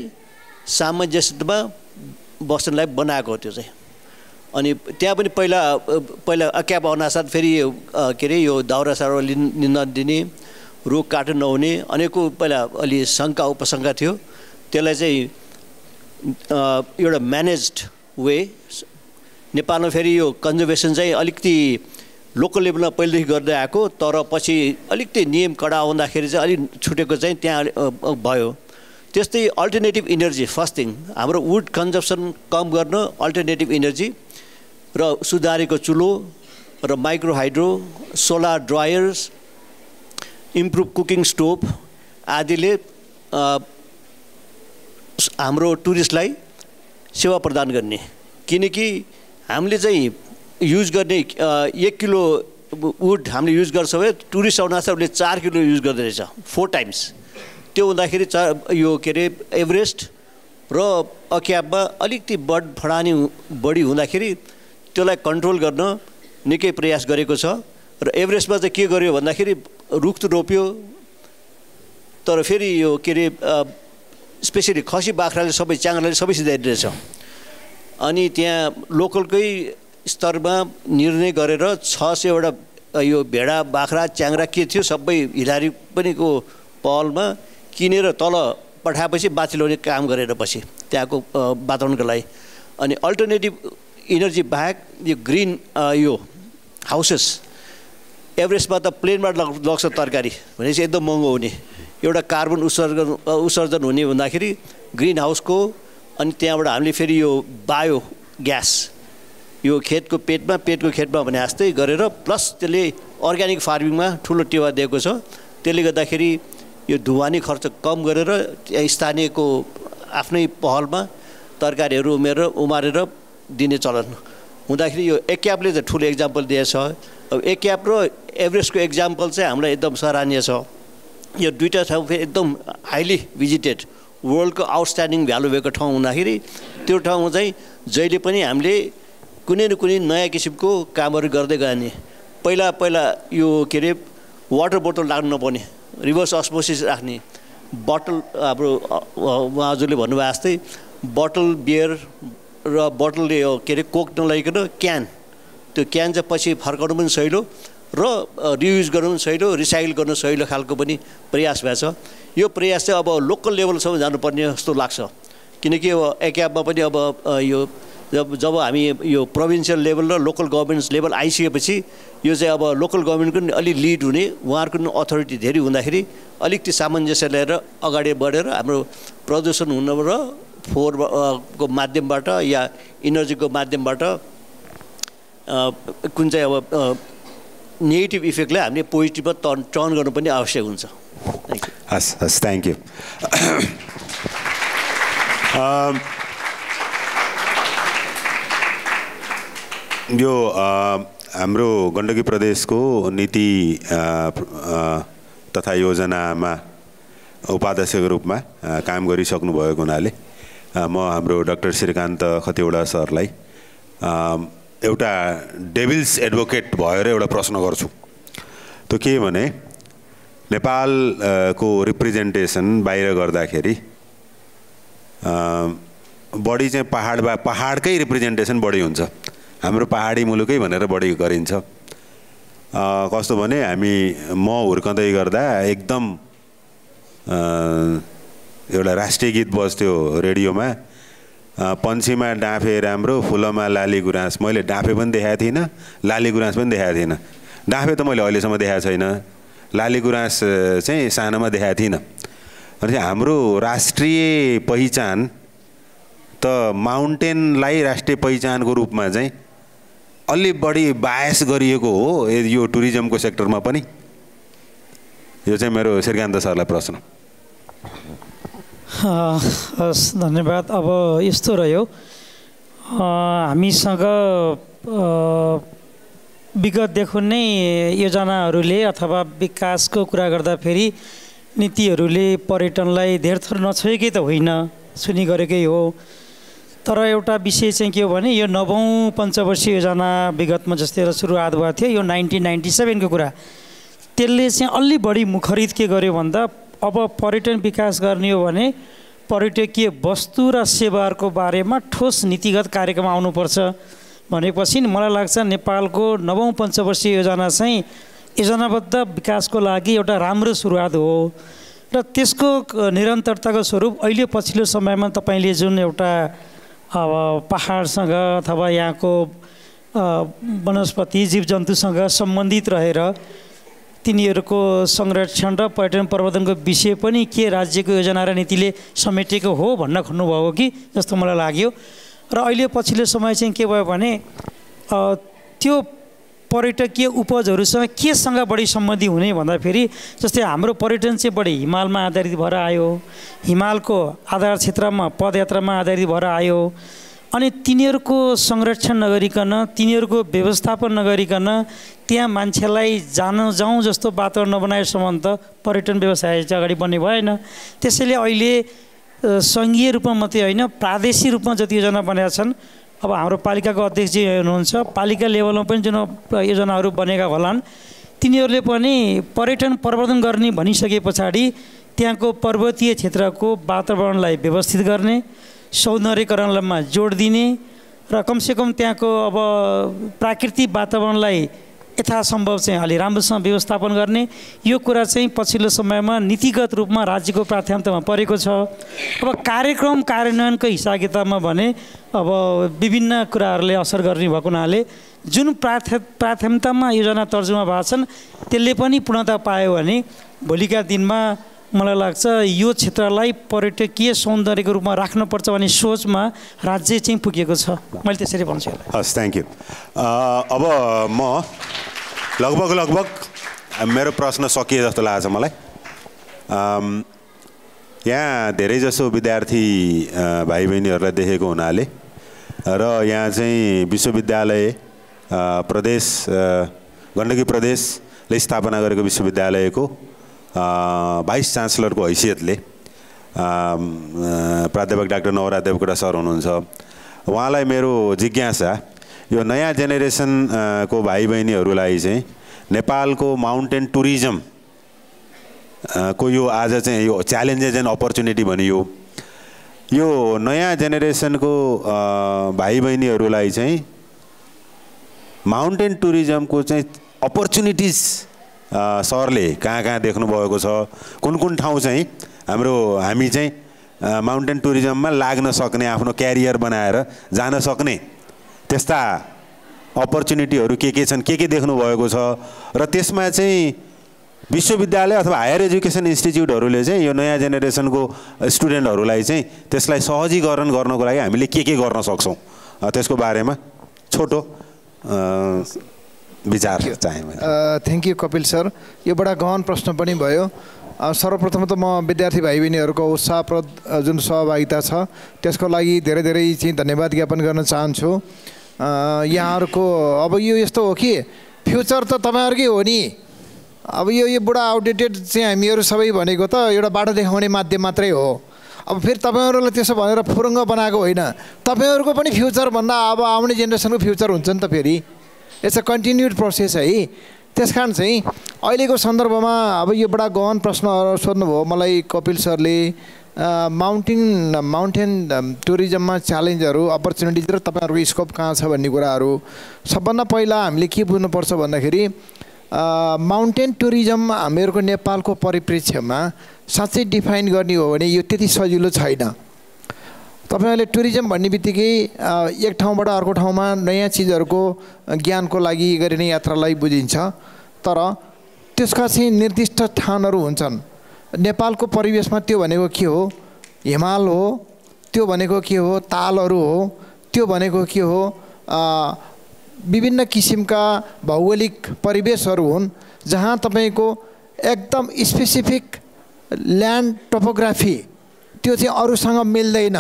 Speaker 5: सामञ्जस्यमा बस्नलाई बनाएको हो त्यो चाहिँ। अनि त्यहाँ पनि पहिला अक्याप आउनासाथ फेरि के अरे यो दाउरा साउरा नदिने, रुख काट्न नहुने अनेकौँ पहिला अलि शङ्का उपशङ्का थियो। त्यसलाई चाहिँ एउटा म्यानेज्ड वे नेपालमा फेरि यो कन्जर्भेसन चाहिँ अलिकति लोकल लेभलमा पहिलेदेखि गर्दै आएको तर पछि अलिकति नियम कडा हुँदाखेरि चाहिँ अलिक छुटेको चाहिँ त्यहाँ भयो। त्यस्तै अल्टरनेटिभ इनर्जी फर्स्ट थिङ हाम्रो वुड कन्जम्सन कम गर्न अल्टरनेटिभ इनर्जी र सुधारेको चुलो र micro hydro solar dryers improve cooking stove आदिले हाम्रो टुरिस्टलाई सेवा प्रदान गर्ने। किनकि हामीले चाहिँ युज गर्ने 1 किलो वुड हामीले युज गर्छ भने टुरिस्ट आउन चाहिँ उसले 4 किलो युज गर्दो रहेछ 4 टाइम्स। त्यो हुँदाखेरि यो के अरे एभरेस्ट र अक्याबमा अलिकति फडानी बढी हुँदाखेरि त्यसलाई कन्ट्रोल गर्न निकै प्रयास गरेको छ। र एभरेस्टमा चाहिँ के गर्यो भन्दाखेरि रुख त रोप्यो तर फेरि यो के अरे स्पेसली खसी बाख्राले सबै च्याङ्ग्राले सबै सिधाइदिरहेछ। अनि त्यहाँ लोकलकै स्तरमा निर्णय गरेर 600वटा यो भेडा बाख्रा च्याङ्ग्रा के थियो सबै हिलारी पनिको पहलमा किनेर तल पठाएपछि बाछी ल्याउने काम गरेर पछि त्यहाँको वातावरणको लागि। अनि अल्टरनेटिभ इनर्जी बाहेक यो ग्रिन यो हाउसेस एभरेस्टमा त प्लेनबाट लग्छ तरकारी भनेपछि एकदम महँगो हुने एउटा कार्बन उत्सर्जन हुने भन्दाखेरि ग्रिन हाउसको अनि त्यहाँबाट हामीले फेरि यो बायो ग्यास यो खेतको खेतमा भने जस्तै गरेर प्लस त्यसले अर्ग्यानिक फार्मिङमा ठुलो टेवा दिएको छ। त्यसले गर्दाखेरि यो धुवानी खर्च कम गरेर स्थानीयको आफ्नै पहलमा तरकारीहरू उमारेर दिने चलन हुँदाखेरि यो एक्यापले चाहिँ ठुलो एक्जाम्पल दिएछ। अब एक्याप र एभरेस्टको एक्जाम्पल चाहिँ हामीलाई एकदम सराहनीय छ। यो दुईवटा ठाउँ फेरि एकदम हाइली भिजिटेड वर्ल्डको आउटस्ट्यान्डिङ भ्यालु भएको ठाउँ हुँदाखेरि त्यो ठाउँमा चाहिँ जहिले पनि हामीले कुनै न कुनै नयाँ किसिमको कामहरू गर्दै गए। पहिला यो के अरे वाटर बोतल लाग्नु नपर्ने रिभर्स अस्मोसिस राख्ने बोतल हाम्रो हजुरले भन्नुभयो जस्तै बोतल बियर र बोतलले यो के अरे कोक नलाइकन क्यान त्यो क्यान चाहिँ पछि फर्काउनु पनि सहिलो र रियुज गर्नु पनि सहिलो रिसाइकल गर्नु सहिलो खालको पनि प्रयास भएछ। यो प्रयास चाहिँ अब लोकल लेभलसम्म जानुपर्ने जस्तो लाग्छ। किनकि अब एक्याबमा पनि अब यो जब हामी यो प्रोभिन्सियल लेभल र लोकल गभर्मेन्ट्स लेभल आइसकेपछि यो चाहिँ अब लोकल गभर्मेन्टको पनि अलि लिड हुने उहाँहरूको पनि अथोरिटी धेरै हुँदाखेरि अलिकति सामञ्जस्य ल्याएर अगाडि बढेर हाम्रो प्रदूषण हुन र फोहोरको माध्यमबाट या इनर्जीको माध्यमबाट कुन चाहिँ अब नेगेटिभ इफेक्टलाई हामीले पोजिटिभमा टर्न गर्नु पनि आवश्यक हुन्छ।
Speaker 8: हस् हस् थ्याङ्क यू। यो हाम्रो गण्डकी प्रदेशको नीति तथा योजनामा उपाध्यक्षको रूपमा काम गरिसक्नु भएको हुनाले म हाम्रो डाक्टर श्रीकान्त खतिवडा सरलाई एउटा डेभिल्स एडभोकेट भएर एउटा प्रश्न गर्छु। त्यो के भने नेपालको रिप्रेजेन्टेसन बाहिर गर्दाखेरि बढी चाहिँ पहाडकै रिप्रेजेन्टेसन बढी हुन्छ। हाम्रो पहाडी मुलुकै भनेर बढी गरिन्छ। कस्तो भने म हुर्कँदै गर्दा एकदम एउटा राष्ट्रिय गीत बज्थ्यो रेडियोमा पन्छीमा डाँफे राम्रो फुलमा लाली गुराँस। मैले डाँफे पनि देखाएको थिइनँ लाली गुराँस पनि देखाएको थिइनँ। डाँफे त मैले अहिलेसम्म देखाएको छैन लाली गुराँस चाहिँ सानोमा देखाएको थिइनँ। अनि हाम्रो राष्ट्रिय पहिचान त माउन्टेनलाई राष्ट्रिय पहिचानको रूपमा चाहिँ अलि बढी बायस गरिएको हो यो टुरिज्मको सेक्टरमा पनि। यो चाहिँ मेरो श्रीकान्त सरलाई प्रश्न।
Speaker 7: हस् धन्यवाद। अब यस्तो रह्यो हामीसँग विगतदेखि नै योजनाहरूले अथवा विकासको कुरा गर्दाखेरि नीतिहरूले पर्यटनलाई धेर थोर नछोएकै त होइन सुनि गरेकै हो। तर एउटा विषय चाहिँ के हो भने यो 9औं पञ्चवर्षीय योजना विगतमा जस्तै सुरुवात भएको थियो यो 1997 को कुरा त्यसले चाहिँ अलि बढी मुखरित के गर्यो भन्दा अब पर्यटन विकास गर्ने हो भने पर्यटकीय वस्तु र सेवाहरूको बारेमा ठोस नीतिगत कार्यक्रम आउनुपर्छ भनेपछि मलाई लाग्छ नेपालको 9औं पञ्चवर्षीय योजना चाहिँ योजनाबद्ध विकासको लागि एउटा राम्रो सुरुवात हो। र त्यसको निरन्तरताको स्वरूप अहिले पछिल्लो समयमा तपाईँले जुन एउटा पहाडसँग अथवा यहाँको वनस्पति जीवजन्तुसँग सम्बन्धित रहेर तिनीहरूको संरक्षण र पर्यटन प्रवर्धनको विषय पनि के राज्यको योजना र नीतिले समेटेको हो भन्न खोज्नुभएको कि जस्तो मलाई लाग्यो। र अहिले पछिल्लो समय चाहिँ के भयो भने त्यो पर्यटकीय उपजहरूसँग केसँग बढी सम्बन्धी हुने भन्दाखेरि जस्तै हाम्रो पर्यटन चाहिँ बढी हिमालमा आधारित भएर आयो, हिमालको आधार क्षेत्रमा पदयात्रामा आधारित भएर आयो। अनि तिनीहरूको संरक्षण नगरिकन, तिनीहरूको व्यवस्थापन नगरिकन त्यहाँ मान्छेलाई जाउँ जस्तो वातावरण नबनाएसम्म त पर्यटन व्यवसाय चाहिँ अगाडि बढ्ने भएन। त्यसैले अहिले सङ्घीय रूपमा मात्रै होइन, प्रादेशिक रूपमा जति योजना बनेका छन्, अब हाम्रो पालिकाको अध्यक्षजी हुनुहुन्छ, पालिका लेभलमा पनि जुन योजनाहरू बनेका होलान् तिनीहरूले पनि पर्यटन प्रवर्धन गर्ने भनिसके पछाडि त्यहाँको पर्वतीय क्षेत्रको वातावरणलाई व्यवस्थित गर्ने, सौन्दर्यकरणमा जोड दिने र कमसेकम त्यहाँको अब प्राकृतिक वातावरणलाई यथासम्भव चाहिँ अलि राम्रोसँग व्यवस्थापन गर्ने, यो कुरा चाहिँ पछिल्लो समयमा नीतिगत रूपमा राज्यको प्राथमिकतामा परेको छ। अब कार्यक्रम कार्यान्वयनको हिसाब किताबमा भने अब विभिन्न कुराहरूले असर गर्ने भएको हुनाले जुन प्राथमिकतामा योजना तर्जुमा भएको छन् त्यसले पनि पूर्णता पायो भने भोलिका दिनमा मलाई लाग्छ यो क्षेत्रलाई पर्यटकीय सौन्दर्यको रूपमा राख्नुपर्छ भन्ने सोचमा राज्य चाहिँ पुगेको छ। मैले त्यसरी भन्छु।
Speaker 8: हस्, थ्याङ्क यू। अब म लगभग मेरो प्रश्न सकिए जस्तो लाग्छ मलाई। यहाँ धेरै जसो विद्यार्थी भाइ बहिनीहरूलाई देखेको हुनाले र यहाँ चाहिँ विश्वविद्यालय प्रदेश गण्डकी प्रदेशले स्थापना गरेको विश्वविद्यालयको भाइस चान्सलरको हैसियतले प्राध्यापक डाक्टर नवराज देवकोटा सर हुनुहुन्छ। उहाँलाई मेरो जिज्ञासा, यो नयाँ जेनेरेसनको भाइ बहिनीहरूलाई चाहिँ नेपालको माउन्टेन टुरिज्म को यो आज चाहिँ यो च्यालेन्जेस एन्ड अपर्च्युनिटी भनियो, यो नयाँ जेनेरेसनको भाइ बहिनीहरूलाई चाहिँ माउन्टेन टुरिज्मको चाहिँ अपर्च्युनिटिज सरले कहाँ कहाँ देख्नुभएको छ, कुन ठाउँ चाहिँ हामी चाहिँ माउन्टेन टुरिज्ममा लाग्न सक्ने, आफ्नो क्यारियर बनाएर जान सक्ने त्यस्ता अपर्च्युनिटीहरू के छन्, के देख्नुभएको छ र त्यसमा चाहिँ विश्वविद्यालय अथवा हायर एजुकेसन इन्स्टिट्युटहरूले चाहिँ यो नयाँ जेनेरेसनको स्टुडेन्टहरूलाई चाहिँ त्यसलाई सहजीकरण गर्नको लागि हामीले के गर्न सक्छौँ, त्यसको बारेमा छोटो विचार चाहे।
Speaker 2: Thank you Kapil sir. यो बडा गहन प्रश्न पनि भयो। सर्वप्रथम त म विद्यार्थी भाइ बहिनीहरूको उत्साहप्रद जुन सहभागिता छ त्यसको लागि धेरै चाहिँ धन्यवाद ज्ञापन गर्न चाहन्छु। यहाँहरूको अब यो यस्तो हो कि फ्युचर त तपाईँहरूकै हो नि। अब यो बुढा आउटडेटेड चाहिँ हामीहरू सबै भनेको त एउटा बाटो देखाउने माध्यम मात्रै हो। अब फेरि तपाईँहरूलाई त्यसो भनेर फुरुङ्ग बनाएको होइन, तपाईँहरूको पनि फ्युचर भन्दा अब आउने जेनेरेसनको फ्युचर हुन्छ नि त। फेरि इट्स अ कन्टिन्युड प्रोसेस है। त्यस कारण चाहिँ अहिलेको सन्दर्भमा अब यो बडा गहन प्रश्नहरू सोध्नुभयो मलाई कपिल सरले। माउन्टेन टुरिज्ममा च्यालेन्जहरू, अपर्च्युनिटिज र तपाईँहरूको स्कोप कहाँ छ भन्ने कुराहरू सबभन्दा पहिला हामीले के बुझ्नुपर्छ भन्दाखेरि माउन्टेन टुरिज्म हामीहरूको नेपालको परिप्रेक्ष्यमा साँच्चै डिफाइन गर्ने हो भने यो त्यति सजिलो छैन। तपाईँहरूले टुरिज्म भन्ने बित्तिकै एक ठाउँबाट अर्को ठाउँमा नयाँ चिजहरूको ज्ञानको लागि गरिने यात्रालाई बुझिन्छ, तर त्यसका चाहिँ निर्दिष्ट ठाउँहरू हुन्छन्। नेपालको परिवेशमा त्यो भनेको के हो? हिमाल हो, त्यो भनेको के हो? तालहरू हो, त्यो भनेको के हो? विभिन्न किसिमका भौगोलिक परिवेशहरू हुन् जहाँ तपाईँको एकदम स्पेसिफिक ल्यान्ड टोपोग्राफी त्यो चाहिँ अरूसँग मिल्दैन।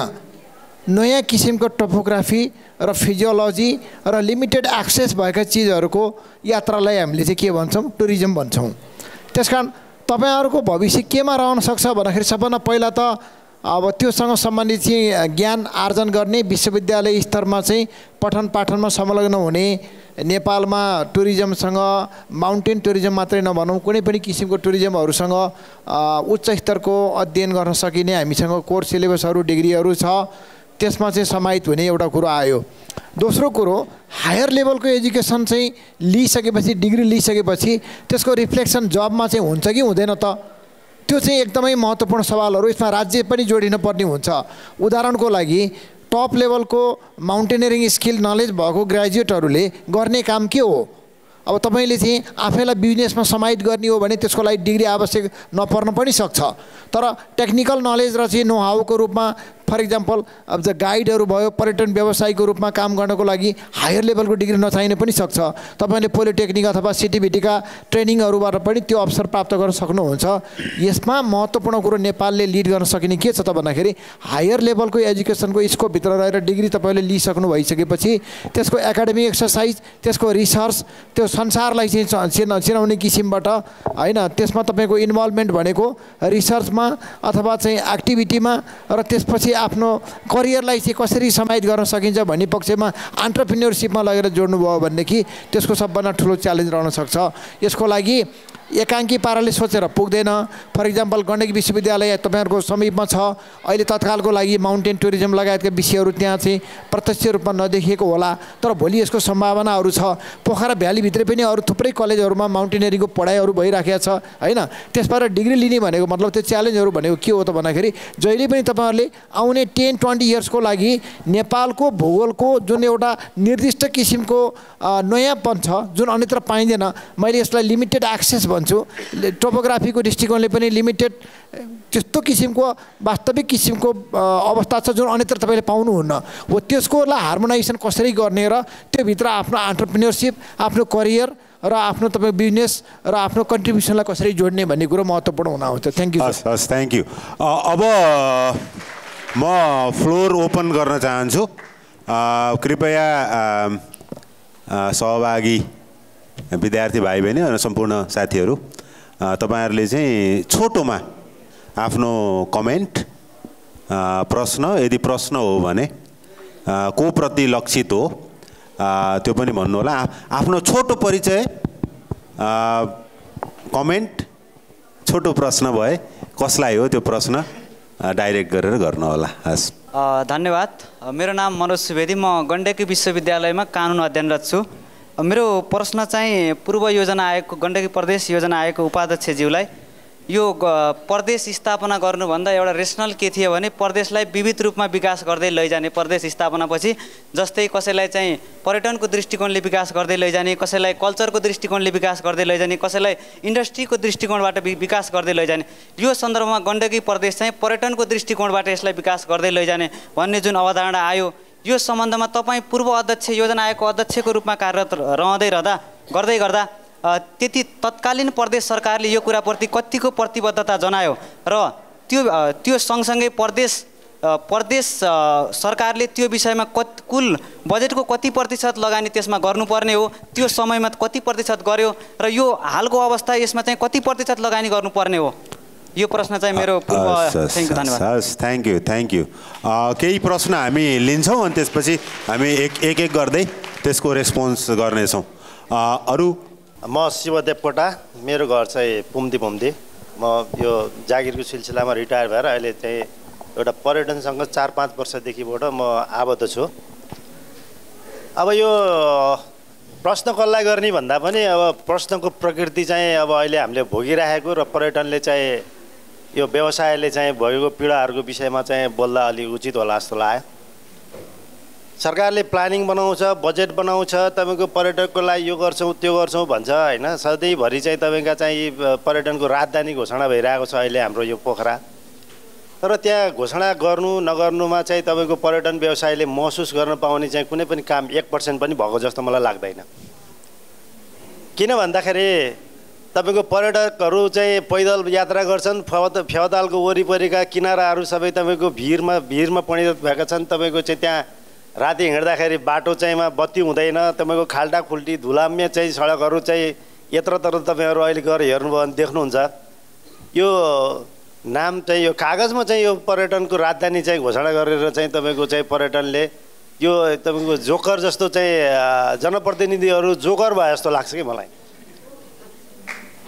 Speaker 2: नयाँ किसिमको टोपोग्राफी र फिजियोलोजी र लिमिटेड एक्सेस भएका चिजहरूको यात्रालाई हामीले चाहिँ के भन्छौँ? टुरिज्म भन्छौँ। त्यसकारण तपाईँहरूको भविष्य केमा रहन सक्छ भन्दाखेरि सबभन्दा पहिला त अब त्योसँग सम्बन्धित चाहिँ ज्ञान आर्जन गर्ने, विश्वविद्यालय स्तरमा चाहिँ पठन पाठनमा संलग्न हुने, नेपालमा टुरिज्मसँग माउन्टेन टुरिज्म मात्रै नभनौँ कुनै पनि किसिमको टुरिज्महरूसँग उच्च स्तरको अध्ययन गर्न सकिने हामीसँग कोर्स सिलेबसहरू डिग्रीहरू छ, त्यसमा चाहिँ समाहित हुने एउटा कुरो आयो। दोस्रो कुरो, हायर लेभलको एजुकेसन चाहिँ लिइसकेपछि, डिग्री लिइसकेपछि त्यसको रिफ्लेक्सन जबमा चाहिँ हुन्छ कि हुँदैन त? त्यो चाहिँ एकदमै महत्त्वपूर्ण सवालहरू। यसमा राज्य पनि जोडिन पर्ने हुन्छ। उदाहरणको लागि टप लेभलको माउन्टेनियरिङ स्किल नलेज भएको ग्रेजुएटहरूले गर्ने काम के हो? अब तपाईँले चाहिँ आफैलाई बिजनेसमा समाहित गर्ने हो भने त्यसको लागि डिग्री आवश्यक नपर्न पनि सक्छ। तर टेक्निकल नलेज र चाहिँ नो हाउको रूपमा फर इक्जाम्पल अब द गाइडहरू भयो, पर्यटन व्यवसायको रूपमा काम गर्नको लागि हायर लेभलको डिग्री नचाहिन पनि सक्छ। तपाईँले पोलिटेक्निक अथवा सिटिभिटीका ट्रेनिङहरूबाट पनि त्यो अवसर प्राप्त गर्न सक्नुहुन्छ। यसमा महत्त्वपूर्ण कुरो नेपालले लिड गर्न सकिने के छ त भन्दाखेरि हायर लेभलको एजुकेसनको स्कोपभित्र रहेर डिग्री तपाईँले लिइसक्नु भइसकेपछि त्यसको एकाडेमिक एक्सर्साइज, त्यसको रिसर्च, त्यो संसारलाई चाहिँ चिनाउने किसिमबाट होइन, त्यसमा तपाईँको इन्भल्भमेन्ट भनेको रिसर्चमा अथवा चाहिँ एक्टिभिटीमा र त्यसपछि आफ्नो करियरलाई चाहिँ कसरी समाहित गर्न सकिन्छ भन्ने पक्षमा एन्टरप्रेन्योरसिपमा लगेर जोड्नुभयो भनेदेखि त्यसको सबभन्दा ठुलो च्यालेन्ज रहन सक्छ। यसको लागि एकाङ्की पाराले सोचेर पुग्दैन। फर इक्जाम्पल गण्डकी विश्वविद्यालय तपाईँहरूको समीपमा छ। अहिले तत्कालको लागि माउन्टेन टुरिज्म लगायतका विषयहरू त्यहाँ चाहिँ प्रत्यक्ष रूपमा नदेखिएको होला, तर भोलि यसको सम्भावनाहरू छ। पोखरा भ्यालीभित्रै पनि अरू थुप्रै कलेजहरूमा माउन्टेनियरिङको पढाइहरू भइराखेको छ होइन। त्यसबाट डिग्री लिने भनेको मतलब त्यो च्यालेन्जहरू भनेको के हो त भन्दाखेरि जहिले पनि तपाईँहरूले आउने 10-20 इयर्सको लागि नेपालको भूगोलको जुन एउटा निर्दिष्ट किसिमको नयाँपन छ जुन अन्यत्र पाइँदैन, मैले यसलाई लिमिटेड एक्सेस भन्छु, टोपोग्राफीको दृष्टिकोणले पनि लिमिटेड त्यस्तो किसिमको वास्तविक किसिमको अवस्था छ जुन अन्यत्र तपाईँले पाउनुहुन्न हो। त्यसकोलाई हार्मोनाइजेसन कसरी गर्ने र त्योभित्र आफ्नो एन्टरप्रेन्योरसिप, आफ्नो करियर र आफ्नो तपाईँ बिजनेस र आफ्नो कन्ट्रिब्युसनलाई कसरी जोड्ने भन्ने कुरो महत्त्वपूर्ण हुन आउँछ। Thank you.
Speaker 8: हस्, थ्याङ्क यू। अब म फ्लोर ओपन गर्न चाहन्छु। कृपया सहभागी विद्यार्थी भाइ बहिनी र सम्पूर्ण साथीहरू, तपाईँहरूले चाहिँ छोटोमा आफ्नो कमेन्ट, प्रश्न, यदि प्रश्न हो भने को प्रति लक्षित हो त्यो पनि भन्नुहोला। आफ्नो छोटो परिचय, कमेन्ट, छोटो प्रश्न भए कसलाई हो त्यो प्रश्न डाइरेक्ट गरेर गर्नुहोला। हस्,
Speaker 10: धन्यवाद। मेरो नाम मनोज सुवेदी, म गण्डकी विश्वविद्यालयमा कानुन अध्ययनरत छु। मेरो प्रश्न चाहिँ पूर्व योजना आयोगको गण्डकी प्रदेश योजना आयोगको उपाध्यक्षज्यूलाई, यो प्रदेश स्थापना गर्नुभन्दा एउटा रेसनल के थियो भने प्रदेशलाई विविध रूपमा विकास गर्दै लैजाने। प्रदेश स्थापनापछि जस्तै कसैलाई चाहिँ पर्यटनको दृष्टिकोणले विकास गर्दै लैजाने, कसैलाई कल्चरको दृष्टिकोणले विकास गर्दै लैजाने, कसैलाई इन्डस्ट्रीको दृष्टिकोणबाट विकास गर्दै लैजाने। यो सन्दर्भमा गण्डकी प्रदेश चाहिँ पर्यटनको दृष्टिकोणबाट यसलाई विकास गर्दै लैजाने भन्ने जुन अवधारणा आयो, यो सम्बन्धमा तपाईँ पूर्व अध्यक्ष योजना आयोगको अध्यक्षको रूपमा कार्यरत गर्दै गर्दा त्यति तत्कालीन प्रदेश सरकारले यो कुराप्रति कतिको प्रतिबद्धता जनायो र त्यो सँगसँगै प्रदेश सरकारले त्यो विषयमा कुल बजेटको कति प्रतिशत लगानी त्यसमा गर्नुपर्ने हो, त्यो समयमा कति प्रतिशत गर्यो र यो हालको अवस्था यसमा चाहिँ कति प्रतिशत लगानी गर्नुपर्ने हो? यो प्रश्न चाहिँ मेरो धन्यवाद।
Speaker 8: हस्, थ्याङ्क यू। केही प्रश्न हामी लिन्छौँ अनि त्यसपछि हामी एक गर्दै त्यसको रेस्पोन्स गर्नेछौँ। अरू?
Speaker 11: म शिवदेव कोटा, मेरो घर चाहिँ पुम्दी। म यो जागिरको सिलसिलामा रिटायर भएर अहिले चाहिँ एउटा पर्यटनसँग 4-5 वर्षदेखिबाट म आबद्ध छु। अब यो प्रश्न कसलाई गर्ने भन्दा पनि अब प्रश्नको प्रकृति चाहिँ अब अहिले हामीले भोगिराखेको र पर्यटनले चाहिँ यो व्यवसायले चाहिँ भएको पीडाहरूको विषयमा चाहिँ बोल्दा अलि उचित होला जस्तो लाग्यो। सरकारले प्लानिङ बनाउँछ, बजेट बनाउँछ, तपाईँको पर्यटकको लागि यो गर्छौँ त्यो गर्छौँ भन्छ होइन। सधैँभरि चाहिँ तपाईँका चाहिँ पर्यटनको राजधानी घोषणा भइरहेको छ अहिले हाम्रो यो पोखरा। तर त्यहाँ घोषणा गर्नु नगर्नुमा चाहिँ तपाईँको पर्यटन व्यवसायले महसुस गर्न पाउने चाहिँ कुनै पनि काम 1% पनि भएको जस्तो मलाई लाग्दैन। किन भन्दाखेरि तपाईँको पर्यटकहरू चाहिँ पैदल यात्रा गर्छन्, फेवातालको वरिपरिका किनाराहरू सबै तपाईँको भिरमा परिणत भएका छन्। तपाईँको चाहिँ त्यहाँ राति हिँड्दाखेरि बाटो चाहिँमा बत्ती हुँदैन, तपाईँको खाल्टा खुल्टी धुलाम्य चाहिँ सडकहरू चाहिँ यत्रत्र तपाईँहरू अहिले गएर हेर्नुभयो भने देख्नुहुन्छ। यो नाम चाहिँ यो कागजमा चाहिँ यो पर्यटनको राजधानी चाहिँ घोषणा गरेर चाहिँ तपाईँको चाहिँ पर्यटनले यो तपाईँको जोकर जस्तो चाहिँ जनप्रतिनिधिहरू जोकर भए जस्तो लाग्छ कि मलाई।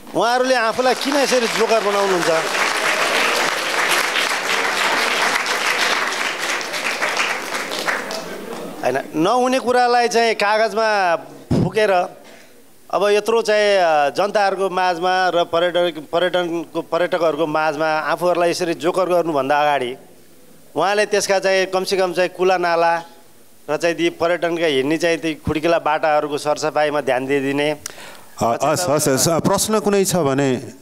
Speaker 11: उहाँहरूले आफूलाई किन यसरी जोकर बनाउनुहुन्छ? होइन, नहुने कुरालाई चाहिँ कागजमा फुकेर अब यत्रो चाहिँ जनताहरूको माझमा र पर्यटकहरूको माझमा आफूहरूलाई यसरी जोकर गर्नुभन्दा अगाडि उहाँले त्यसका चाहिँ कमसेकम चाहिँ कुला नाला र चाहिँ ती पर्यटनका हिँड्ने चाहिँ ती खुड्किला बाटाहरूको सरसफाइमा ध्यान दिइदिने।
Speaker 8: प्रश्न कुनै छ भने?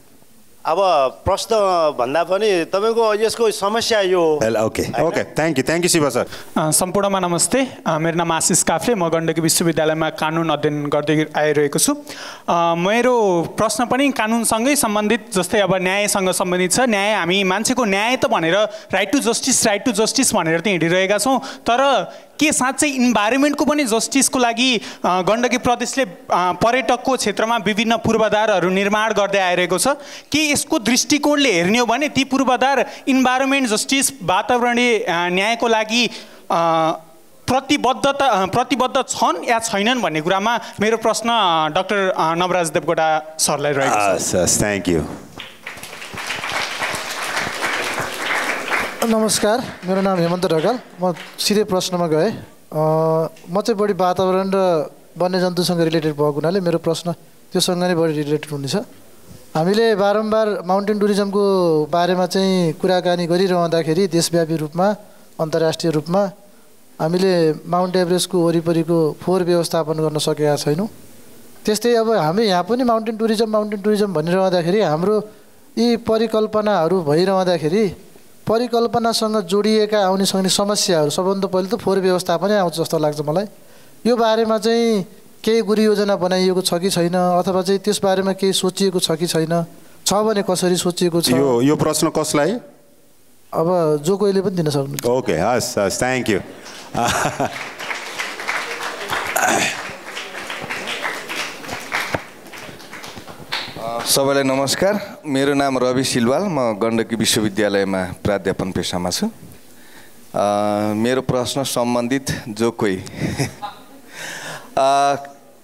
Speaker 11: अब प्रश्न भन्दा पनि तपाईको यसको समस्या यो हो।
Speaker 8: Okay thank you Shiva sir.
Speaker 12: सम्पूर्णमा नमस्ते, मेरो नाम आशिष काफ्ले, म गण्डकी विश्वविद्यालयमा कानुन अध्ययन गर्दै आइरहेको छु। मेरो प्रश्न पनि कानुनसँगै सम्बन्धित, जस्तै अब न्यायसँग सम्बन्धित छ। न्याय, हामी मान्छेको न्याय त भनेर राइट टु जस्टिस भनेर त हिँडिरहेका छौँ, तर के साँच्चै इन्भाइरोमेन्टको पनि जस्टिसको लागि गण्डकी प्रदेशले पर्यटकको क्षेत्रमा विभिन्न पूर्वाधारहरू निर्माण गर्दै आइरहेको छ? के यसको दृष्टिकोणले हेर्ने हो भने ती पूर्वाधार इन्भाइरोमेन्ट जस्टिस, वातावरणीय न्यायको लागि प्रतिबद्ध छन् या छैनन् भन्ने कुरामा मेरो प्रश्न डाक्टर नवराज देवकोटा सरलाई रहेको छ।
Speaker 8: Thank you.
Speaker 13: नमस्कार, मेरो नाम हेमन्त ढकाल। म सिधै प्रश्नमा गएँ। म चाहिँ बढी वातावरण र वन्यजन्तुसँग रिलेटेड भएको हुनाले मेरो प्रश्न त्योसँग नै बढी रिलेटेड हुनेछ। हामीले बारम्बार माउन्टेन टुरिज्मको बारेमा चाहिँ कुराकानी गरिरहँदाखेरि देशव्यापी रूपमा, अन्तर्राष्ट्रिय रूपमा हामीले माउन्ट एभरेस्टको वरिपरिको फोहोर व्यवस्थापन गर्न सकेका छैनौँ। त्यस्तै अब हामी यहाँ पनि माउन्टेन टुरिज्म भनिरहँदाखेरि हाम्रो यी परिकल्पनाहरू भइरहँदाखेरि परिकल्पनासँग जोडिएका आउने सक्ने समस्याहरू सबभन्दा पहिले त फोहोर व्यवस्थापनै आउँछ जस्तो लाग्छ मलाई। यो बारेमा चाहिँ केही गुरु योजना बनाइएको छ कि छैन, अथवा चाहिँ त्यस बारेमा केही सोचिएको छ कि छैन, छ भने कसरी सोचिएको छ?
Speaker 8: यो प्रश्न कसलाई?
Speaker 13: अब जो कोहीले पनि दिन सक्नुहुन्छ।
Speaker 8: ओके, हस्, थ्याङ्क यू।
Speaker 14: सबैलाई नमस्कार, मेरो नाम रवि सिलवाल, म गण्डकी विश्वविद्यालयमा प्राध्यापन पेसामा छु। मेरो प्रश्न सम्बन्धित जो कोही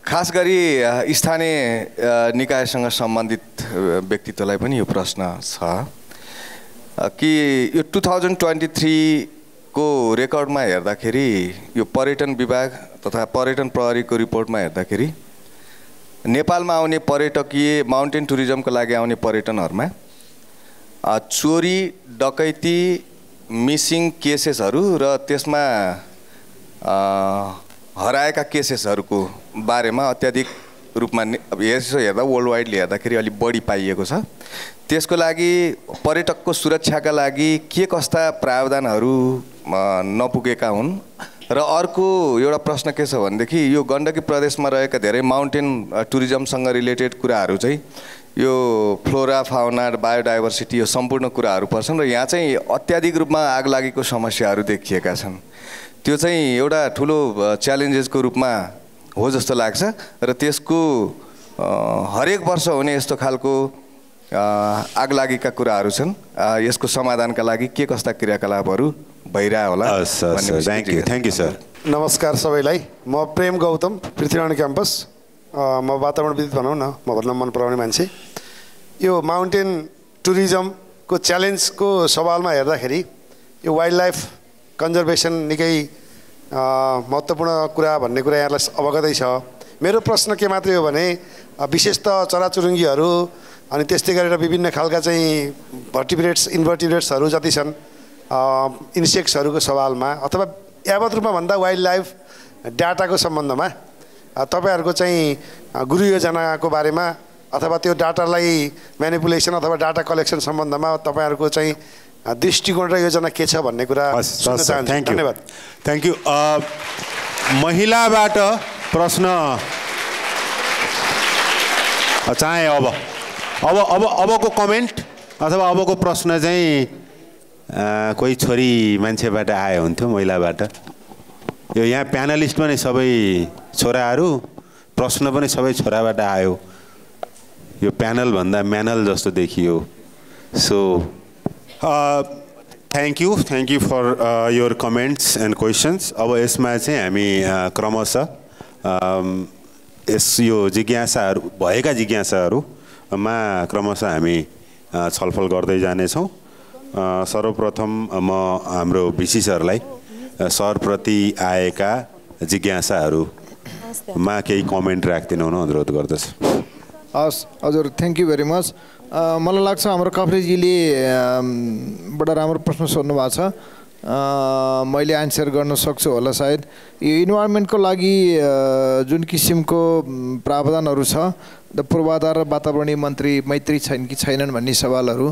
Speaker 14: खास गरी स्थानीय निकायसँग सम्बन्धित व्यक्तित्वलाई पनि यो प्रश्न छ कि यो 2023 को रेकर्डमा हेर्दाखेरि यो पर्यटन विभाग तथा पर्यटन प्रहरीको रिपोर्टमा हेर्दाखेरि नेपालमा आउने पर्यटकीय माउन्टेन टुरिज्मको लागि आउने पर्यटनहरूमा चोरी, डकैती, मिसिङ केसेसहरू र त्यसमा हराएका केसेसहरूको बारेमा अत्याधिक रूपमा यसो हेर्दा वर्ल्ड वाइडले हेर्दाखेरि अलिक बढी पाइएको छ। त्यसको लागि पर्यटकको सुरक्षाका लागि के कस्ता प्रावधानहरू नपुगेका हुन्? र अर्को एउटा प्रश्न के छ भनेदेखि यो गण्डकी प्रदेशमा रहेका धेरै माउन्टेन टुरिज्मसँग रिलेटेड कुराहरू चाहिँ यो फ्लोरा, फाउना, बायोडाइभर्सिटी, यो सम्पूर्ण कुराहरू पर्छन् र यहाँ चाहिँ अत्याधिक रूपमा आगलागीको समस्याहरू देखिएका छन्। त्यो चाहिँ एउटा ठुलो च्यालेन्जेसको रूपमा हो जस्तो लाग्छ र त्यसको हरेक वर्ष हुने यस्तो खालको आगलागीका कुराहरू छन्। यसको समाधानका लागि के कस्ता क्रियाकलापहरू भइरह होला?
Speaker 8: Thank you sir.
Speaker 15: नमस्कार सबैलाई, म प्रेम गौतम, पृथ्वीनारायण क्याम्पस। म वातावरणविद भनौँ न, म भन्न मन पराउने मान्छे। यो माउन्टेन टुरिज्मको च्यालेन्जको सवालमा हेर्दाखेरि यो वाइल्ड लाइफ कन्जर्भेसन निकै महत्त्वपूर्ण कुरा भन्ने कुरा यहाँलाई अवगतै छ। मेरो प्रश्न के मात्रै हो भने विशेष त चराचुरुङ्गीहरू अनि त्यस्तै गरेर विभिन्न खालका चाहिँ भर्टिब्रेट्स, इन्भर्टिब्रेट्सहरू जति छन्, इन्सेक्ट्सहरूको सवालमा अथवा यावत रूपमा भन्दा वाइल्ड लाइफ डाटाको सम्बन्धमा तपाईँहरूको चाहिँ गुरु योजनाको बारेमा अथवा त्यो डाटालाई म्यानिपुलेसन अथवा डाटा कलेक्सन सम्बन्धमा तपाईँहरूको चाहिँ दृष्टिकोण र योजना के छ भन्ने कुरा सुन्न चाहन्छु। धन्यवाद।
Speaker 8: Thank you. महिलाबाट प्रश्न चाहे अबको कमेन्ट अथवा अबको प्रश्न चाहिँ कोही छोरी मान्छेबाट आयो हुन्थ्यो, महिलाबाट। यो यहाँ प्यानलिस्ट पनि सबै छोराहरू, प्रश्न पनि सबै छोराबाट आयो। यो प्यानल भन्दा म्यानल जस्तो देखियो। So thank you for your comments and questions. अब यसमा चाहिँ हामी क्रमशः यो जिज्ञासाहरू भएका जिज्ञासाहरूमा क्रमशः हामी छलफल गर्दै जानेछौँ। सर्वप्रथम म हाम्रो भिसी सरलाई सरप्रति आएका जिज्ञासाहरू मा केही कमेन्ट राख्दिनु हुन अनुरोध गर्दछु।
Speaker 2: हस् हजुर, थ्याङ्क यू भेरी मच। मलाई लाग्छ हाम्रो कफरेजीले बडा राम्रो प्रश्न सोध्नु भएको छ, मैले एन्सर गर्न सक्छु होला सायद। यो इन्भाइरोमेन्टको लागि जुन किसिमको प्रावधानहरू छ, पूर्वाधार र वातावरणीय मन्त्री मैत्री छन् कि छैनन् भन्ने सवालहरू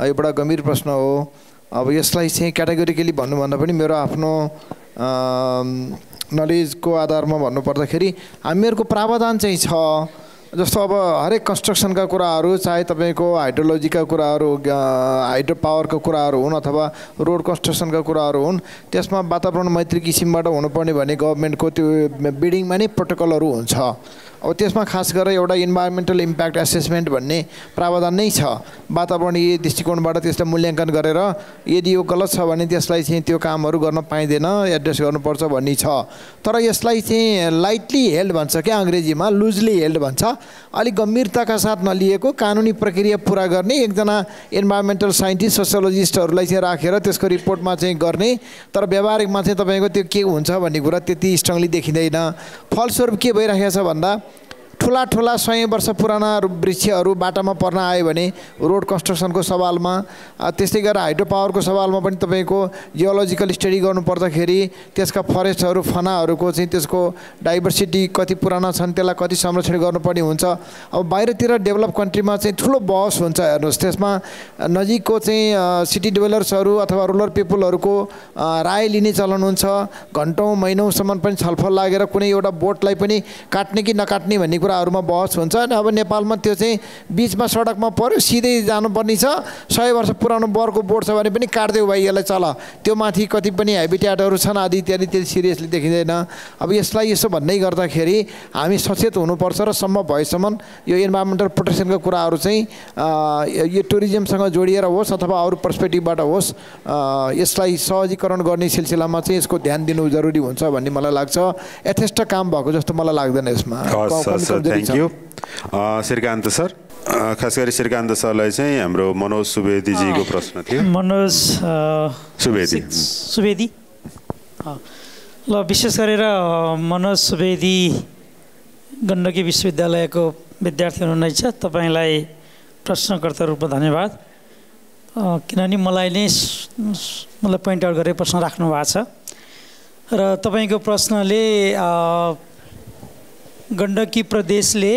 Speaker 2: यो बडा गम्भीर प्रश्न हो। अब यसलाई चाहिँ क्याटेगोरिकली भन्नुभन्दा पनि मेरो आफ्नो नलेजको आधारमा भन्नुपर्दाखेरि हामीहरूको प्रावधान चाहिँ छ। जस्तो अब हरेक कन्स्ट्रक्सनका कुराहरू, चाहे तपाईँको हाइड्रोलोजीका कुराहरू, हाइड्रो पावरका कुराहरू हुन् अथवा रोड कन्स्ट्रक्सनका कुराहरू हुन्, त्यसमा वातावरण मैत्री किसिमबाट हुनुपर्ने भने गभर्मेन्टको त्यो बिडिङमा नै प्रोटोकलहरू हुन्छ। अब त्यसमा खास गरेर एउटा इन्भाइरोमेन्टल इम्प्याक्ट एसेसमेन्ट भन्ने प्रावधान नै छ। वातावरणीय दृष्टिकोणबाट त्यसलाई मूल्याङ्कन गरेर यदि यो गलत छ भने त्यसलाई चाहिँ त्यो कामहरू गर्न पाइँदैन, एड्रेस गर्नुपर्छ भन्ने छ। तर यसलाई चाहिँ लाइटली हेल्ड भन्छ क्या अङ्ग्रेजीमा, लुजली हेल्ड भन्छ। अलिक गम्भीरताका साथ नलिएको कानुनी प्रक्रिया पुरा गर्ने एकजना इन्भाइरोमेन्टल साइन्टिस्ट सोसियोलोजिस्टहरूलाई चाहिँ राखेर त्यसको रिपोर्टमा चाहिँ गर्ने। तर व्यावहारिकमा चाहिँ तपाईँको त्यो के हुन्छ भन्ने कुरा त्यति स्ट्रङली देखिँदैन। फलस्वरूप के भइरहेको छ भन्दा ठुला ठुला 100 वर्ष पुराना वृक्षहरू बाटामा पर्न आयो भने रोड कन्स्ट्रक्सनको सवालमा, त्यस्तै गरेर हाइड्रो पावरको सवालमा पनि तपाईँको जियोलोजिकल स्टडी गर्नु पर्दाखेरि त्यसका फरेस्टहरू, फनाहरूको चाहिँ त्यसको डाइभर्सिटी कति पुराना छन्, त्यसलाई कति संरक्षण गर्नुपर्ने हुन्छ। अब बाहिरतिर डेभलप कन्ट्रीमा चाहिँ ठुलो बहस हुन्छ हेर्नुहोस्, त्यसमा नजिकको चाहिँ सिटी डेभलपर्सहरू अथवा रुरल पिपुलहरूको राय लिने चलन हुन्छ। घन्टौँ महिनौसम्म पनि छलफल लागेर कुनै एउटा बोटलाई पनि काट्ने कि नकाट्ने भन्ने कुराहरूमा बहस हुन्छ। अब नेपालमा त्यो चाहिँ बिचमा सडकमा पर्यो, सिधै जानुपर्ने छ। 100 वर्ष पुरानो बरको बोर्ड छ भने पनि काट्देऊ भाइ यसलाई, चल। त्यो माथि कति पनि हेबिट्याटहरू छन् आदि इत्यादि, त्यति सिरियसली देखिँदैन। अब यसलाई यसो भन्दै गर्दाखेरि हामी सचेत हुनुपर्छ र सम्भव भएसम्म यो इन्भाइरोमेन्टल प्रोटेक्सनका कुराहरू चाहिँ यो टुरिज्मसँग जोडिएर होस् अथवा अरू पर्सपेक्टिभबाट होस्, यसलाई सहजीकरण गर्ने सिलसिलामा चाहिँ यसको ध्यान दिनु जरुरी हुन्छ भन्ने मलाई लाग्छ। यथेष्ट काम भएको जस्तो मलाई लाग्दैन यसमा।
Speaker 8: Thank you. श्रीकान्त सर, खास गरी श्रीकान्त सरलाई चाहिँ हाम्रो मनोज सुवेदीजीको प्रश्न थियो।
Speaker 7: मनोज
Speaker 8: सुवेदी
Speaker 7: ल, विशेष गरेर मनोज सुवेदी गण्डकी विश्वविद्यालयको विद्यार्थी हुनुहुनेछ। तपाईँलाई प्रश्नकर्ता रूपमा धन्यवाद, किनभने मलाई पोइन्ट आउट गरेर प्रश्न राख्नु भएको छ र तपाईँको प्रश्नले गण्डकी प्रदेशले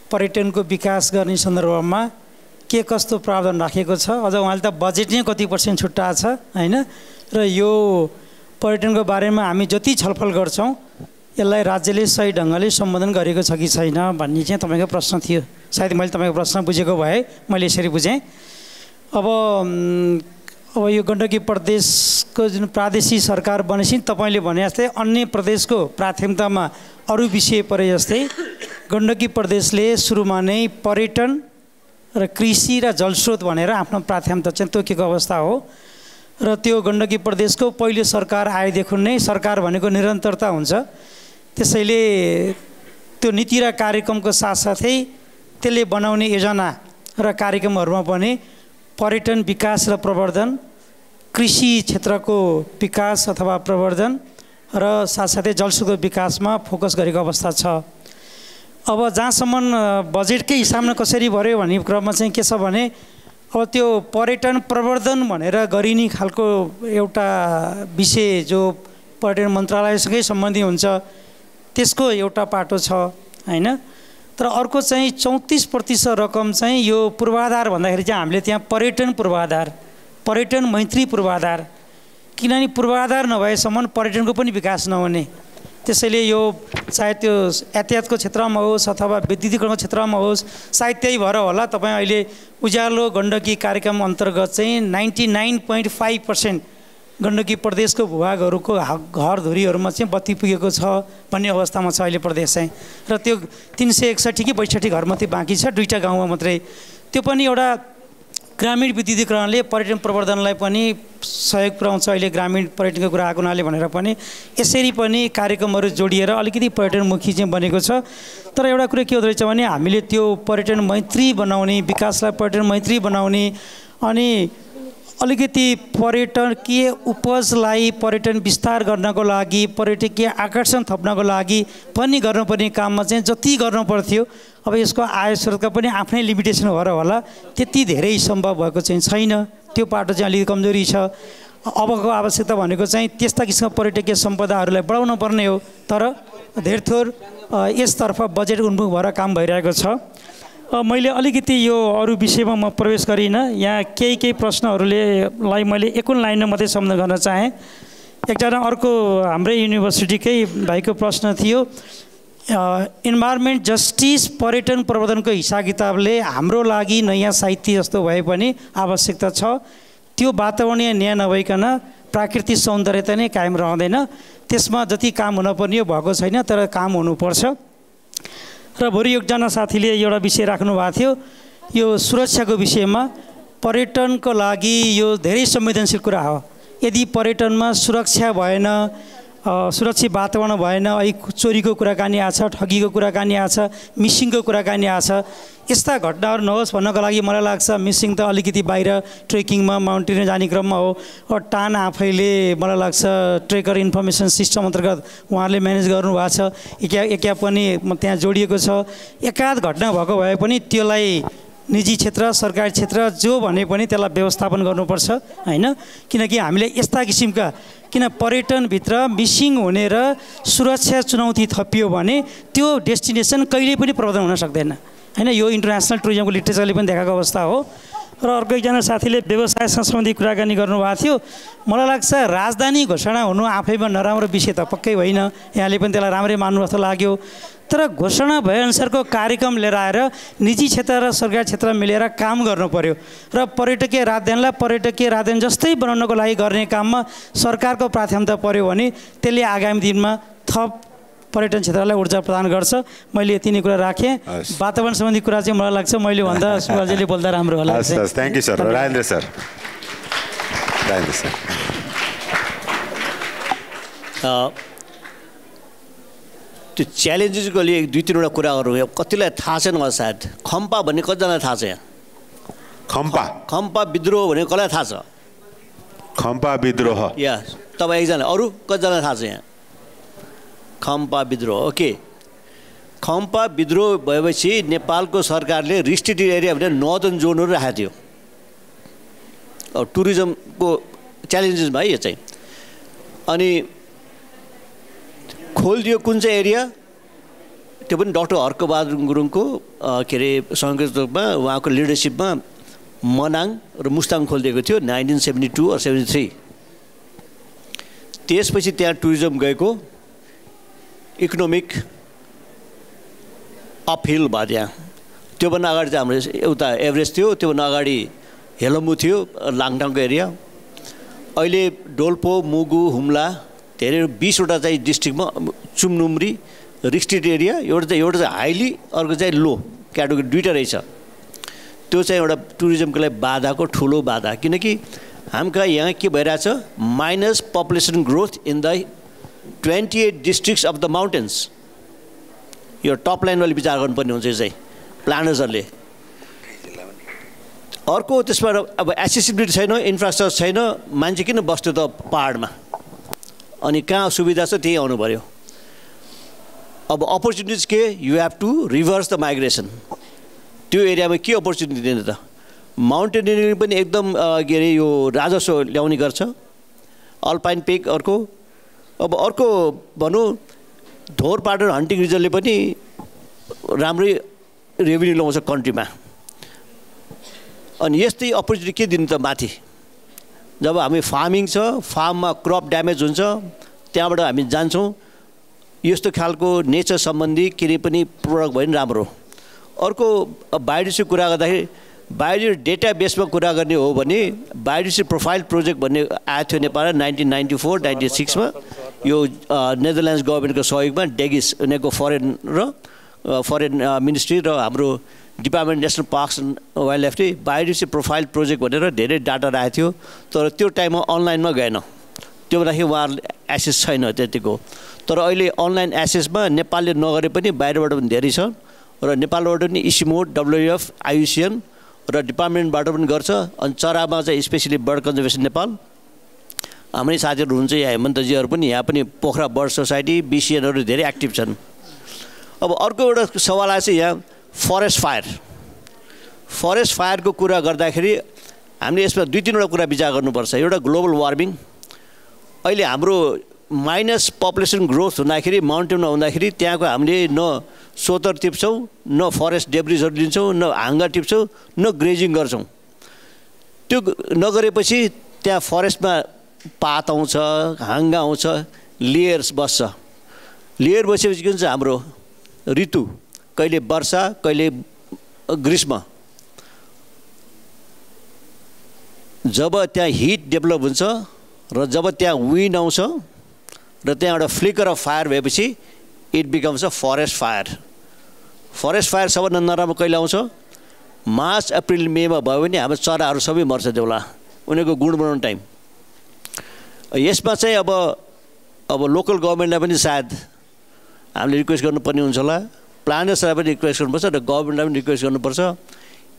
Speaker 7: पर्यटनको विकास गर्ने सन्दर्भमा के कस्तो प्रावधान राखेको छ, अझ उहाँले त बजेट नै कति % छुट्टाएको छ हैन, र यो पर्यटनको बारेमा हामी जति छलफल गर्छौँ यसलाई राज्यले सही ढङ्गले सम्बोधन गरेको छ कि छैन भन्ने चाहिँ तपाईँको प्रश्न थियो। सायद मैले तपाईँको प्रश्न बुझेको भए मैले यसरी बुझेँ। अब यो गण्डकी प्रदेशको जुन प्रादेशिक सरकार बनेपछि तपाईँले भने जस्तै अन्य प्रदेशको प्राथमिकतामा अरू विषय परे जस्तै गण्डकी प्रदेशले सुरुमा नै पर्यटन र कृषि र जलस्रोत भनेर आफ्नो प्राथमिकता चाहिँ तोकेको अवस्था हो। र त्यो गण्डकी प्रदेशको पहिलो सरकार आएदेखि नै सरकार भनेको निरन्तरता हुन्छ, त्यसैले त्यो नीति र कार्यक्रमको साथसाथै त्यसले बनाउने योजना र कार्यक्रमहरूमा पनि पर्यटन विकास र प्रवर्धन, कृषि क्षेत्रको विकास अथवा प्रवर्धन र साथसाथै जलस्रोतको विकासमा फोकस गरेको अवस्था छ। अब जहाँसम्म बजेटकै हिसाबमा कसरी भर्यो भन्ने क्रममा चाहिँ के छ भने अब त्यो पर्यटन प्रवर्धन भनेर गरिने खालको एउटा विषय जो पर्यटन मन्त्रालयसँगै सम्बन्धी हुन्छ त्यसको एउटा पाटो छ हैन। तर अर्को चाहिँ 34% रकम चाहिँ यो पूर्वाधार भन्दाखेरि चाहिँ हामीले त्यहाँ पर्यटन पूर्वाधार, पर्यटन मैत्री पूर्वाधार, किनभने पूर्वाधार नभएसम्म पर्यटनको पनि विकास नहुने, त्यसैले यो चाहे त्यो यातायातको क्षेत्रमा होस् अथवा विद्युतीकरणको क्षेत्रमा होस्, सायद त्यही भएर होला तपाईँ अहिले उज्यालो गण्डकी कार्यक्रम अन्तर्गत चाहिँ 99.5% गण्डकी प्रदेशको भूभागहरूको घरधुरीहरूमा चाहिँ बत्ती पुगेको छ भन्ने अवस्थामा छ अहिले प्रदेश चाहिँ। र त्यो 361 कि 62 घर मात्रै बाँकी छ, 2टा गाउँमा मात्रै। त्यो पनि एउटा ग्रामीण विद्युतीकरणले पर्यटन प्रवर्धनलाई पनि सहयोग पुर्याउँछ। अहिले ग्रामीण पर्यटनको कुरा आएको हुनाले भनेर पनि यसरी पनि कार्यक्रमहरू जोडिएर अलिकति पर्यटनमुखी चाहिँ बनेको छ। तर एउटा कुरा के हुँदो रहेछ भने हामीले त्यो पर्यटन मैत्री बनाउने, विकासलाई पर्यटन मैत्री बनाउने, अनि अलिकति पर्यटकीय उपजलाई पर्यटन विस्तार गर्नको लागि पर्यटकीय आकर्षण थप्नको लागि पनि गर्नुपर्ने काममा चाहिँ जति गर्नुपर्थ्यो अब यसको आय स्रोतका पनि आफ्नै लिमिटेसन भएर होला त्यति धेरै सम्भव भएको चाहिँ छैन। त्यो पाटो चाहिँ अलिकति कमजोरी छ। अबको आवश्यकता भनेको चाहिँ त्यस्ता किसिमका पर्यटकीय सम्पदाहरूलाई बढाउनु पर्ने हो। तर धेरथोर यसतर्फ बजेट उन्मुख भएर काम भइरहेको छ। मैले अलिकति यो अरू विषयमा म प्रवेश गरिनँ। यहाँ केही प्रश्नहरूलाई मैले एकुन लाइनमा मात्रै सम्बोधन गर्न चाहेँ। एकजना अर्को हाम्रै युनिभर्सिटीकै भाइको प्रश्न थियो, इन्भाइरोमेन्ट जस्टिस पर्यटन प्रबन्धनको हिसाब किताबले हाम्रो लागि नयाँ साहित्य जस्तो भए पनि आवश्यकता छ। त्यो वातावरणीय न्याय नभइकन प्राकृतिक सौन्दर्यता नै कायम रहँदैन। त्यसमा जति काम हुनुपर्ने भएको छैन, तर काम हुनुपर्छ। र भोलि एकजना साथीले एउटा विषय राख्नु भएको थियो, यो सुरक्षाको विषयमा। पर्यटनको लागि यो धेरै संवेदनशील कुरा हो। यदि पर्यटनमा सुरक्षा भएन, सुरक्षित वातावरण भएन, अहिले चोरीको कुराकानी आछ, ठगीको कुराकानी आछ, मिसिङको कुराकानी आछ। यस्ता घटनाहरू नहोस् भन्नको लागि मलाई लाग्छ मिसिङ त अलिकति बाहिर ट्रेकिङमा माउन्टेन जाने क्रममा हो। टान आफैले मलाई लाग्छ ट्रेकर इन्फर्मेसन सिस्टम अन्तर्गत उहाँहरूले म्यानेज गर्नुभएको छ। एका पनि त्यहाँ जोडिएको छ। एकाध घटना भएको भए पनि त्यसलाई निजी क्षेत्र सरकारी क्षेत्र जो भने पनि त्यसलाई व्यवस्थापन गर्नुपर्छ हैन। किनकि हामीले यस्ता किसिमका किन पर्यटनभित्र मिसिङ हुने र सुरक्षा चुनौती थपियो भने त्यो डेस्टिनेसन कहिले पनि प्रबन्धन हुन सक्दैन हैन। यो इन्टरनेसनल टुरिज्मको लिटरेचरले पनि देखाएको अवस्था हो। र अर्को एकजना साथीले व्यवसायसँग सम्बन्धी कुराकानी गर्नुभएको थियो। मलाई लाग्छ राजधानी घोषणा हुनु आफैमा नराम्रो विषय त पक्कै होइन, यहाँले पनि त्यसलाई राम्रै मान्नु जस्तो लाग्यो। तर घोषणा भएअनुसारको कार्यक्रम लिएर आएर निजी क्षेत्र र सरकारी क्षेत्र मिलेर काम गर्नु पर्यो। र पर्यटकीय राजधानीलाई पर्यटकीय राजधानी जस्तै बनाउनको लागि गर्ने काममा सरकारको प्राथमिकता पर्यो भने त्यसले आगामी दिनमा थप पर्यटन क्षेत्रलाई ऊर्जा प्रदान गर्छ। मैले यति नै कुरा राखेँ। वातावरण सम्बन्धी कुरा चाहिँ मलाई लाग्छ मैले भन्दा सुभाषजीले बोल्दा राम्रो होला।
Speaker 8: Thank you sir. Rajendra sir, Rajendra sir,
Speaker 5: त्यो च्यालेन्जेसको लिए दुई तिनवटा कुराहरू कतिलाई थाहा छैन मलाई सायद। खम्पा भन्ने कतिजनालाई थाहा छ यहाँ? खम्पा विद्रोह भने कसलाई थाहा छ?
Speaker 8: खम्पा विद्रोह
Speaker 5: या तपाईँ एकजना, अरू कतिजनालाई थाहा छ यहाँ? खम्पा विद्रोह, ओके। खम्पा विद्रोह भएपछि नेपालको सरकारले रिस्ट्रिक्टेड एरिया भनेर नर्दर्न जोनहरू राखेको थियो। अब टुरिज्मको च्यालेन्जेसमा है यो चाहिँ। अनि खोलिदियो कुन चाहिँ एरिया, त्यो पनि डाक्टर हर्कबहादुर गुरुङको के अरे संयोजकमा उहाँको लिडरसिपमा मनाङ र मुस्ताङ खोलिदिएको थियो 1972 or 73। त्यसपछि त्यहाँ टुरिज्म गएको, इकोनोमिक अपहिल भयो त्यहाँ। त्योभन्दा अगाडि चाहिँ हाम्रो एउटा एभरेस्ट थियो, त्योभन्दा अगाडि हेलम्बु थियो लाङटाङको एरिया। अहिले डोल्पो, मुगु, हुम्ला धेरै 20वटा चाहिँ डिस्ट्रिक्टमा चुम्नुम्री रिस्ट्रिक्टेड एरिया, एउटा चाहिँ हाइली, अर्को चाहिँ लो क्याटेगोरी, दुईवटा रहेछ। त्यो चाहिँ एउटा टुरिज्मको लागि बाधाको ठुलो बाधा। किनकि हामीका यहाँ के भइरहेछ, minus population growth in the 28 districts of the mountains. यो टप लाइनवाले विचार गर्नुपर्ने हुन्छ यो चाहिँ प्लानर्सहरूले। अर्को त्यसमा अब एसेसिबिलिटी छैन, इन्फ्रास्ट्रक्चर छैन, मान्छे किन बस्यो त पाहाडमा? अनि कहाँ सुविधा छ त्यही आउनु पऱ्यो। अब अपर्च्युनिटिज के, you have to reverse the migration. त्यो एरियामा के अपर्च्युनिटी दिने त? माउन्टेनियरिङ पनि एकदम के अरे यो राजस्व ल्याउने गर्छ। अल्पाइन पिक अर्को। अब अर्को भनौँ धोरपाटो हन्टिङ रिजनले पनि राम्रै रेभेन्यू ल्याउँछ कन्ट्रीमा। अनि यस्तै अपर्च्युनिटी के दिनु त माथि? जब हामी फार्मिङ छ, फार्ममा क्रप ड्यामेज हुन्छ, त्यहाँबाट हामी जान्छौँ, यस्तो खालको नेचर सम्बन्धी केही पनि प्रोडक्ट भयो भने राम्रो। अर्को बायोडाइभर्सिटीको कुरा गर्दाखेरि बायोडाइभर्सिटी डेटा बेसमा कुरा गर्ने हो भने बायोडाइभर्सिटी प्रोफाइल प्रोजेक्ट भन्ने आएको थियो नेपालमा 1994-96मा। यो नेदरल्यान्ड्स गभर्मेन्टको सहयोगमा डेगिस उनीहरूको फरेन मिनिस्ट्री र हाम्रो department national parks and wild लाइफले बायोडाइभर्सिटी प्रोफाइल प्रोजेक्ट भनेर धेरै डाटा राखेको थियो। तर त्यो टाइममा अनलाइनमा गएन, त्यो भन्दाखेरि उहाँहरूले एक्सेस छैन त्यतिको। तर अहिले अनलाइन एक्सेसमा नेपालले नगरे पनि बाहिरबाट पनि धेरै छ। र नेपालबाट पनि इसिमोड, WWF, IUCN
Speaker 16: र डिपार्टमेन्टबाट पनि गर्छ। अनि चरामा चाहिँ स्पेसली बर्ड कन्जर्भेसन नेपाल हाम्रै साथीहरू हुनुहुन्छ, यहाँ हेमन्तजीहरू पनि, यहाँ पनि पोखरा बर्ड सोसाइटी बिसिएनहरू धेरै एक्टिभ छन्। अब अर्को एउटा सवाल आएछ यहाँ फरेस्ट फायरको कुरा गर्दाखेरि हामीले यसमा 2-3वटा कुरा विचार गर्नुपर्छ। एउटा ग्लोबल वार्मिङ, अहिले हाम्रो माइनस पपुलेसन ग्रोथ हुँदाखेरि माउन्टेनमा हुँदाखेरि त्यहाँको हामीले न सोतर टिप्छौँ, न फरेस्ट डेब्रिजहरू लिन्छौँ, न हाँगा टिप्छौँ, न ग्रेजिङ गर्छौँ। त्यो नगरेपछि त्यहाँ फरेस्टमा पात आउँछ, हाँगा आउँछ, लेयर्स बस्छ। लेयर बसेपछि के हुन्छ हाम्रो ऋतु, कहिले वर्षा कहिले ग्रीष्म। जब त्यहाँ हिट डेभलप हुन्छ र जब त्यहाँ विन्ड आउँछ र त्यहाँ एउटा फ्लिकर अफ फायर भएपछि it becomes a forest fire सबभन्दा नराम्रो कहिले आउँछ? मार्च अप्रिल मेमा भयो भने हाम्रो चराहरू सबै मर्छ देउला, उनीहरूको गुण बनाउने टाइम। यसमा चाहिँ अब लोकल गभर्मेन्टलाई पनि सायद हामीले रिक्वेस्ट गर्नुपर्ने हुन्छ होला, प्लानर्सलाई पनि रिक्वेस्ट गर्नुपर्छ र गभर्मेन्टलाई पनि रिक्वेस्ट गर्नुपर्छ।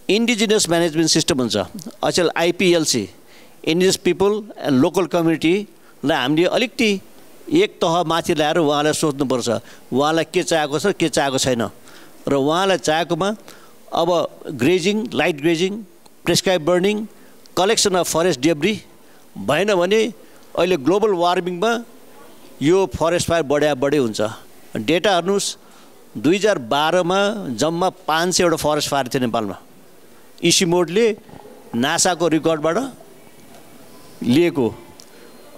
Speaker 16: इन्डिजिनियस म्यानेजमेन्ट सिस्टम हुन्छ अचेल आइपिएलसी, इन्डिजिनियस पिपल एन्ड लोकल कम्युनिटीलाई हामीले अलिकति एक तह माथि ल्याएर उहाँलाई सोध्नुपर्छ उहाँलाई के चाहेको छ के चाहेको छैन। र उहाँलाई चाहेकोमा अब grazing, light grazing, prescribe burning, collection of forest debris भएन भने अहिले ग्लोबल वार्मिङमा यो फरेस्ट फायर बढी हुन्छ। डेटा हेर्नुहोस्, 2012मा जम्मा 500वटा फरेस्ट फायर थियो नेपालमा। इसिमोडले नासाको रेकर्डबाट लिएको।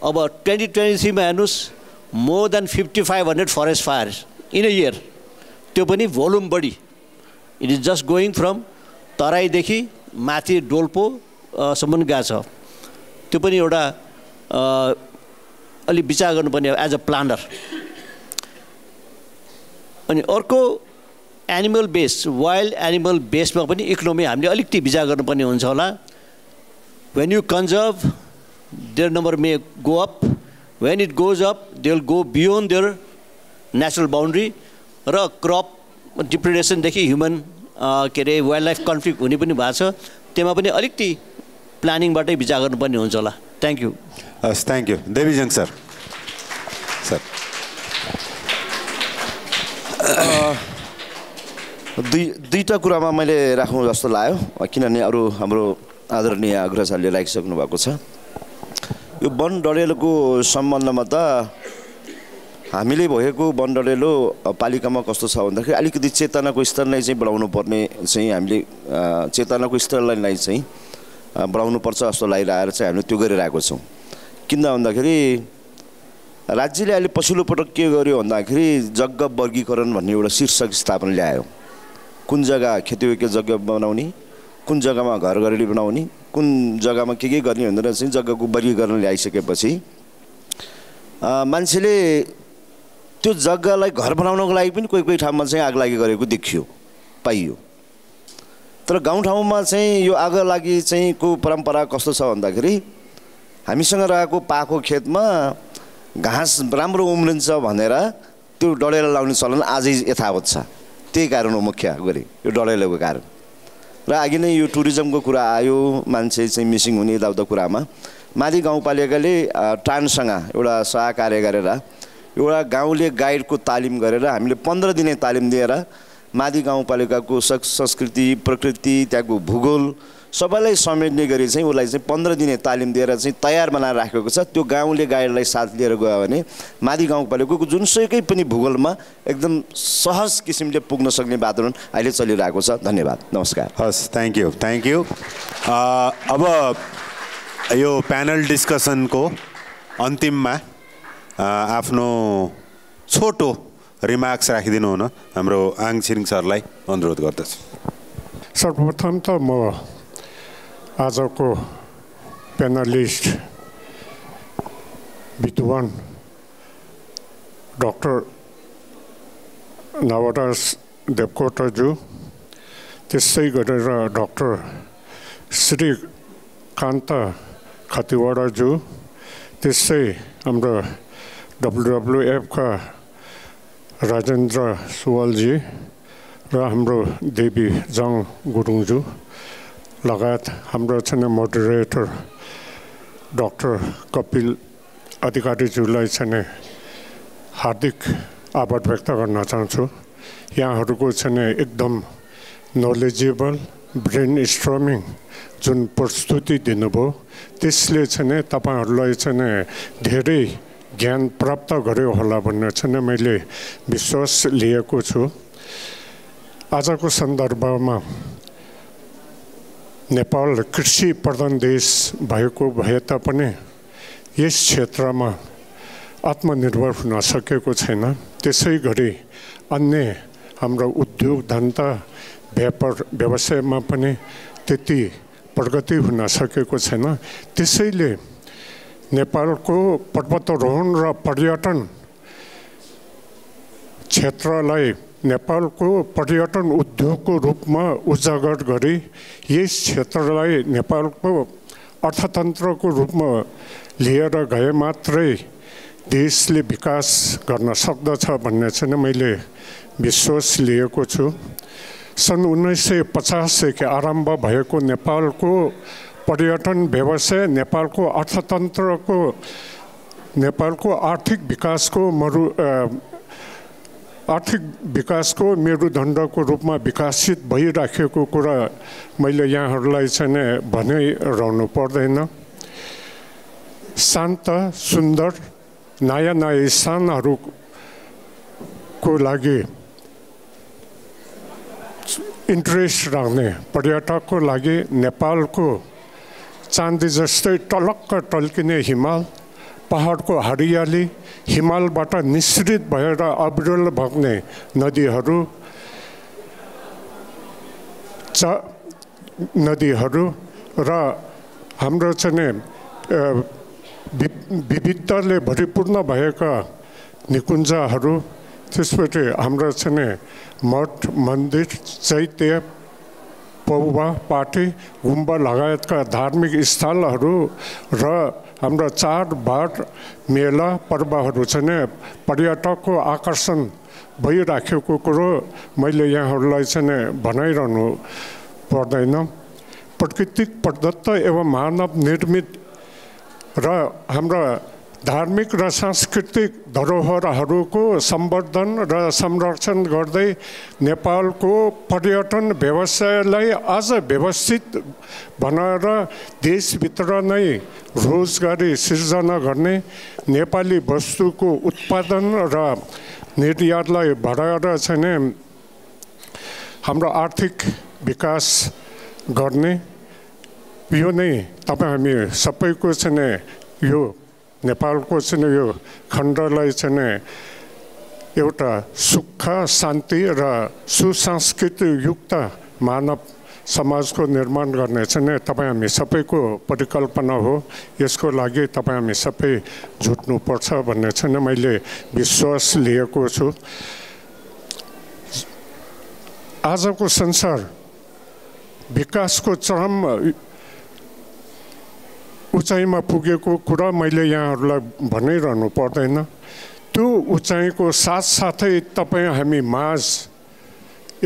Speaker 16: अब 2023मा हेर्नुहोस्, more than 5500 forest fire in a year, त्यो पनि भोल्युम बढी। It is just going from तराईदेखि माथि डोल्पोसम्म गएको छ। त्यो पनि एउटा अलि विचार गर्नुपर्ने एज अ प्लानर। अनि अर्को एनिमल बेस, वाइल्ड एनिमल बेसमा पनि इकोनोमी हामीले अलिकति विचार गर्नुपर्ने हुन्छ होला। When you conserve their number may go up, when it goes up they will go beyond their natural boundary र क्रप डिप्रेडेसनदेखि ह्युमन के अरे वाइल्ड लाइफ कन्फ्लिक्ट हुने पनि भएको छ। त्यसमा पनि अलिकति प्लानिङबाटै विचार गर्नुपर्ने हुन्छ होला। Thank you.
Speaker 8: हस्, थ्याङ्क यू। देवीजङ सर।
Speaker 6: दुईवटा कुरामा मैले राख्नु जस्तो लाग्यो, किनभने अरू हाम्रो आदरणीय अग्रजहरूले राखिसक्नु भएको छ। यो वन डडेलोको सम्बन्धमा त हामीले भएको वन डडेलो पालिकामा कस्तो छ भन्दाखेरि अलिकति चेतनाको स्तरलाई चाहिँ बढाउनु पर्ने चाहिँ हामीले चेतनाको स्तरलाई चाहिँ बढाउनुपर्छ जस्तो लागिरहेर चाहिँ हामीले त्यो गरिरहेको छौँ। किन भन्दाखेरि राज्यले अहिले पछिल्लो पटक के गर्यो भन्दाखेरि जग्गा वर्गीकरण भन्ने एउटा शीर्षक स्थापना ल्यायो। कुन जग्गा खेतीयोग्य जग्गा बनाउने, कुन जग्गामा घर घरेडी बनाउने, कुन जग्गामा के गर्ने भनेर चाहिँ जग्गाको वर्गीकरण ल्याइसकेपछि मान्छेले त्यो जग्गालाई घर बनाउनको लागि पनि कोही ठाउँमा चाहिँ आगलागी गरेको देखियो, पाइयो। तर गाउँठाउँमा चाहिँ यो आगलागी चाहिँ को परम्परा कस्तो छ भन्दाखेरि हामीसँग रहेको पाको खेतमा घाँस राम्रो उम्रिन्छ भनेर त्यो डडेलो लाउने चलन आजै यथावत छ। त्यही कारण हो मुख्य गरी यो डडेलोको कारण। र अघि नै यो टुरिज्मको कुरा आयो, मान्छे चाहिँ मिसिङ हुने यताउता कुरामा माथि गाउँपालिकाले ट्रान्ससँग एउटा सहकार्य गरेर एउटा गाउँले गाइडको तालिम गरेर हामीले 15 दिने तालिम दिएर माथि गाउँपालिकाको संस्कृति, प्रकृति, त्यहाँको भूगोल सबैलाई समेट्ने गरी चाहिँ उसलाई चाहिँ 15 दिने तालिम दिएर चाहिँ तयार बनाएर राखेको छ। त्यो गाउँले गाइडलाई साथ लिएर गयो भने माथि गाउँपालिकाको जुनसुकै पनि भूगोलमा एकदम सहज किसिमले पुग्न सक्ने वातावरण अहिले चलिरहेको छ। धन्यवाद, नमस्कार।
Speaker 8: हस्, थ्याङ्क यू। अब यो प्यानल डिस्कसनको अन्तिममा आफ्नो छोटो रिमार्क्स राखिदिनु हुन हाम्रो आङ छिरिङ सरलाई अनुरोध गर्दछु।
Speaker 3: सर्वप्रथम त म आजको प्यानलिस्ट विद्वान डाक्टर नवदास देवकोटाज्यू, त्यसै गरेर डाक्टर श्रीकान्त खतिवडाज्यू, त्यसै हाम्रो WWF का राजेन्द्र सुवालजी र हाम्रो देवी जङ गुरुङज्यू, लगायत हाम्रो चाहिँ मोडरेटर डाक्टर कपिल अधिकारीज्यूलाई चाहिँ हार्दिक आभार व्यक्त गर्न चाहन्छु। यहाँहरूको चाहिँ एकदम नलेजेबल ब्रेन स्ट्रमिङ जुन प्रस्तुति दिनुभयो त्यसले चाहिँ तपाईहरुलाई चाहिँ धेरै ज्ञान प्राप्त गर्यो होला भन्ने चाहिँ मैले विश्वास लिएको छु। आजको सन्दर्भमा नेपाल कृषि प्रधान देश भएको भए तापनि यस क्षेत्रमा आत्मनिर्भर हुन सकेको छैन। त्यसैगरी अन्य हाम्रो उद्योग धन्दा व्यापार व्यवसायमा पनि त्यति प्रगति हुन सकेको छैन। त्यसैले नेपालको पर्वतारोहण र पर्यटन क्षेत्रलाई नेपालको पर्यटन उद्योगको रूपमा उजागर गरी यस क्षेत्रलाई नेपालको अर्थतन्त्रको रूपमा लिएर गए मात्रै देशले विकास गर्न सक्दछ भन्ने चाहिँ मैले विश्वास लिएको छु। सन् 1950 देखि आरम्भ भएको नेपालको पर्यटन व्यवसाय नेपालको अर्थतन्त्रको नेपालको आर्थिक विकासको मेरुदण्डको रूपमा विकसित भइराखेको कुरा मैले यहाँहरूलाई चाहिँ भनिरहनु पर्दैन। शान्त सुन्दर नयाँ नयाँ स्थानहरूको लागि इन्ट्रेस्ट राख्ने पर्यटकको लागि नेपालको चाँदी जस्तै टलक्क टल्किने हिमाल, पहाडको हरियाली, हिमालबाट निश्रित भएर अविरल बग्ने नदीहरू र हाम्रो चाहिँ विविधताले भरिपूर्ण भएका निकुञ्जहरू, त्यसपछि हाम्रो चाहिँ मठ मन्दिर चैत्य पौवा पार्टी गुम्बा लगायतका धार्मिक स्थलहरू र हाम्रो चाडबाड मेला पर्वहरू चाहिँ पर्यटकको आकर्षण भइराखेको कुरो मैले यहाँहरूलाई चाहिँ भनाइरहनु पर्दैन। प्राकृतिक प्रदत्त एवं मानव निर्मित र हाम्रा धार्मिक र सांस्कृतिक धरोहरहरूको संवर्धन र संरक्षण गर्दै नेपालको पर्यटन व्यवसायलाई अझ व्यवस्थित बनाएर देशभित्र नै रोजगारी सिर्जना गर्ने, नेपाली वस्तुको उत्पादन र निर्यातलाई बढाएर चाहिँ हाम्रो आर्थिक विकास गर्ने, यो नै तपाईँ हामी सबैको चाहिँ यो नेपालको चाहिँ यो खण्डलाई चाहिँ एउटा सुख शान्ति र सुसंस्कृतियुक्त मानव समाजको निर्माण गर्ने चाहिँ तपाईँ हामी सबैको परिकल्पना हो। यसको लागि तपाईँ हामी सबै जुट्नुपर्छ भन्ने चाहिँ मैले विश्वास लिएको छु। आजको संसार विकासको चरम उचाइमा पुगेको कुरा मैले यहाँहरूलाई भनिरहनु पर्दैन। त्यो उचाइको साथसाथै तपाईँ हामी माझ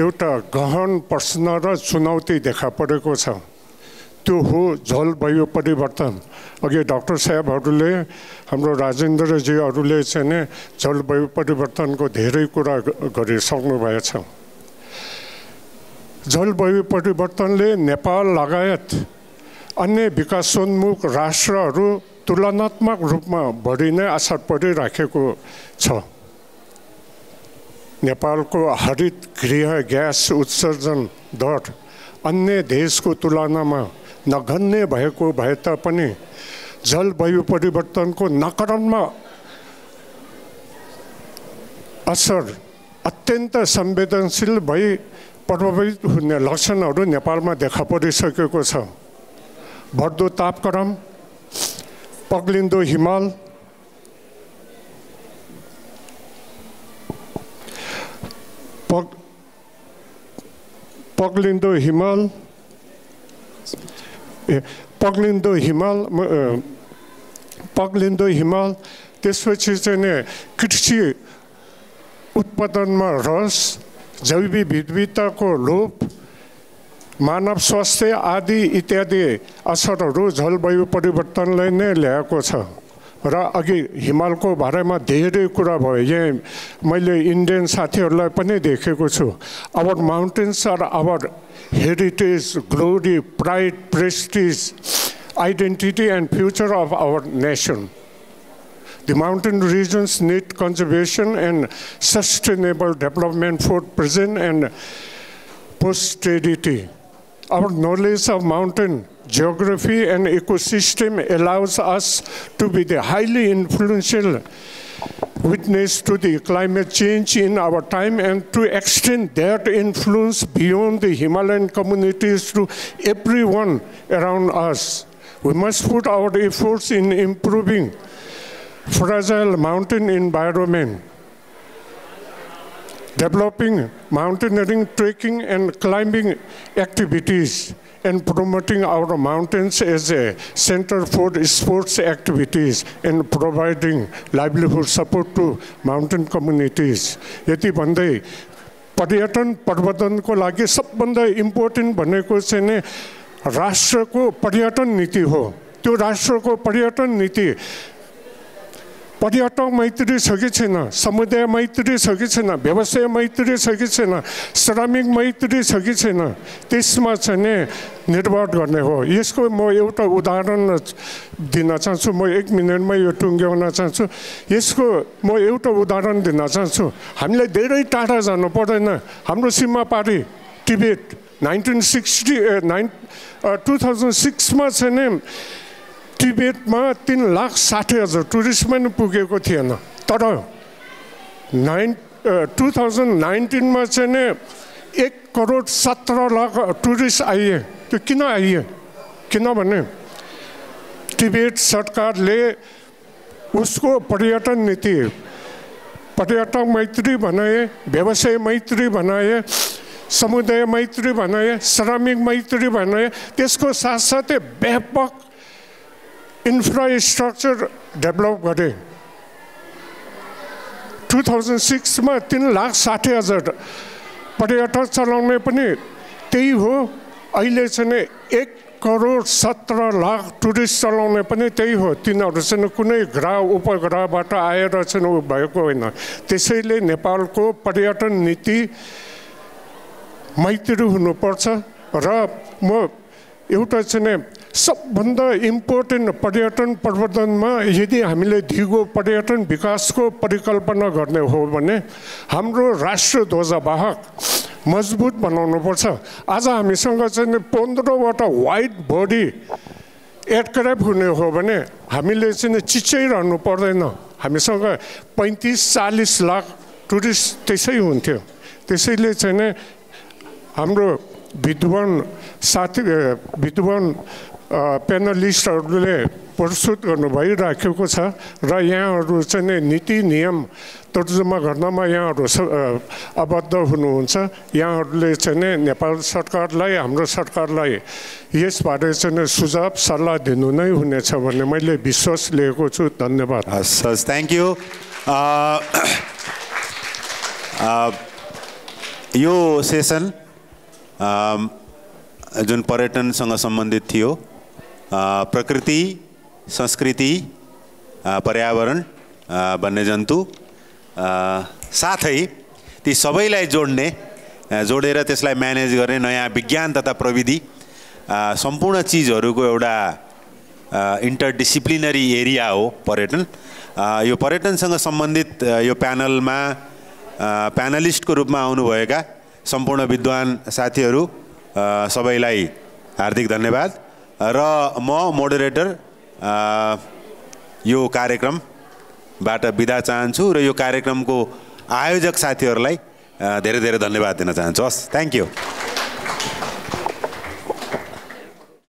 Speaker 3: एउटा गहन प्रश्न र चुनौती देखा परेको छ। त्यो हो जलवायु परिवर्तन। अघि डाक्टर साहेबहरूले हाम्रो राजेन्द्रजीहरूले चाहिँ जलवायु परिवर्तनको धेरै कुरा गरिसक्नु भएछ। जलवायु परिवर्तनले नेपाल लगायत अन्य विकासोन्मुख राष्ट्रहरू तुलनात्मक रूपमा बढी नै असर परिराखेको छ। नेपालको हरित गृह ग्यास उत्सर्जन दर अन्य देशको तुलनामा नगण्य भएको भए तापनि जलवायु परिवर्तनको नकारात्मक असर अत्यन्त संवेदनशील भई प्रभावित हुने लक्षणहरू नेपालमा देखा परिसकेको छ। बढ्दो तापक्रम, पग्लिँदो हिमाल, पग्लिँदो हिमाल त्यसपछि चाहिँ कृषि उत्पादनमा रस, जैविक विविधताको लोप, मानव स्वास्थ्य आदि इत्यादि असरहरू जलवायु परिवर्तनले नै ल्याएको छ र अघि हिमालको बारेमा धेरै कुरा भयो। यहाँ मैले इन्डियन साथीहरूलाई पनि देखेको छु। Our mountains are our heritage, glory, pride, prestige, identity and future of our nation. The mountain regions need conservation and sustainable development for present and posterity. Our knowledge of mountain geography and ecosystem allows us to be the highly influential witness to the climate change in our time and to extend that influence beyond the Himalayan communities to everyone around us. We must put our efforts in improving fragile mountain environment, developing mountaineering, trekking, and climbing activities, and promoting our mountains as a center for sports activities and providing livelihood support to mountain communities. यति भन्दै पर्यटन प्रवर्धनको लागि सबभन्दा important भनेको चाहिँ नि राष्ट्रको पर्यटन नीति हो। त्यो राष्ट्रको पर्यटन नीति पर्यटक मैत्री छ कि छैन, समुदाय मैत्री छ कि छैन, व्यवसाय मैत्री छ कि छैन, श्रमिक मैत्री छ कि छैन, त्यसमा चाहिँ निर्भर गर्ने हो। यसको म एउटा उदाहरण दिन चाहन्छु। म 1 मिनेटमा यो टुङ्ग्याउन चाहन्छु। यसको म एउटा उदाहरण दिन चाहन्छु। हामीलाई धेरै टाढा जानु पर्दैन। हाम्रो सीमापारी टिबेट 2006 मा चाहिँ टिबेटमा 3,60,000 टुरिस्ट पनि पुगेको थिएन। तर 2019 मा चाहिँ 1,17,00,000 टुरिस्ट आइए। त्यो किन आइए? किनभने टिबेट सरकारले उसको पर्यटन नीति, पर्यटक मैत्री बनाए, व्यवसाय मैत्री बनाए, समुदाय मैत्री बनाए, श्रमिक मैत्री बनाए, त्यसको साथसाथै व्यापक इन्फ्रास्ट्रक्चर डेभलप गरे। 2006 मा 3,60,000 पर्यटक चलाउने पनि त्यही हो। अहिले चाहिँ 1,17,00,000 टुरिस्ट चलाउने पनि त्यही हो। तिनीहरू चाहिँ कुनै ग्रह उपग्रहबाट आएर चाहिँ भएको होइन। त्यसैले नेपालको पर्यटन नीति मैत्री हुनुपर्छ र म एउटा चाहिँ सबभन्दा इम्पोर्टेन्ट पर्यटन प्रवर्धनमा यदि हामीले दिगो पर्यटन विकासको परिकल्पना गर्ने हो भने हाम्रो राष्ट्र ध्वजवाहक मजबुत बनाउनुपर्छ। आज हामीसँग चाहिँ 15वटा वाइड बडी एयरक्राफ्ट हुने हो भने हामीले चाहिँ चिच्याइरहनु पर्दैन। हामीसँग 35-40 लाख टुरिस्ट त्यसै हुन्थ्यो। त्यसैले चाहिँ हाम्रो विद्वान प्यानलिस्टहरूले प्रस्तुत गर्नु भइराखेको छ र यहाँहरू चाहिँ नीति नियम तर्जुमा गर्नमा यहाँहरू आबद्ध हुनुहुन्छ। यहाँहरूले चाहिँ नेपाल सरकारलाई, हाम्रो सरकारलाई यसबारे चाहिँ सुझाव सल्लाह दिनु नै हुनेछ भन्ने मैले विश्वास लिएको छु। धन्यवाद।
Speaker 8: हस्, थ्याङ्क यू। यो सेसन जुन पर्यटनसँग सम्बन्धित थियो, प्रकृति, संस्कृति, पर्यावरण, वन्यजन्तु, साथै ती सबैलाई जोडेर त्यसलाई म्यानेज गर्ने नयाँ विज्ञान तथा प्रविधि, सम्पूर्ण चिजहरूको एउटा इन्टरडिसिप्लिनरी एरिया हो पर्यटन। यो पर्यटनसँग सम्बन्धित यो प्यानलमा प्यानलिस्टको रूपमा आउनुभएका सम्पूर्ण विद्वान साथीहरू सबैलाई हार्दिक धन्यवाद र म मोडरेटर यो कार्यक्रमबाट बिदा चाहन्छु र यो कार्यक्रमको आयोजक साथीहरूलाई धेरै धेरै धन्यवाद दिन चाहन्छु। हस्, थ्याङ्क यू।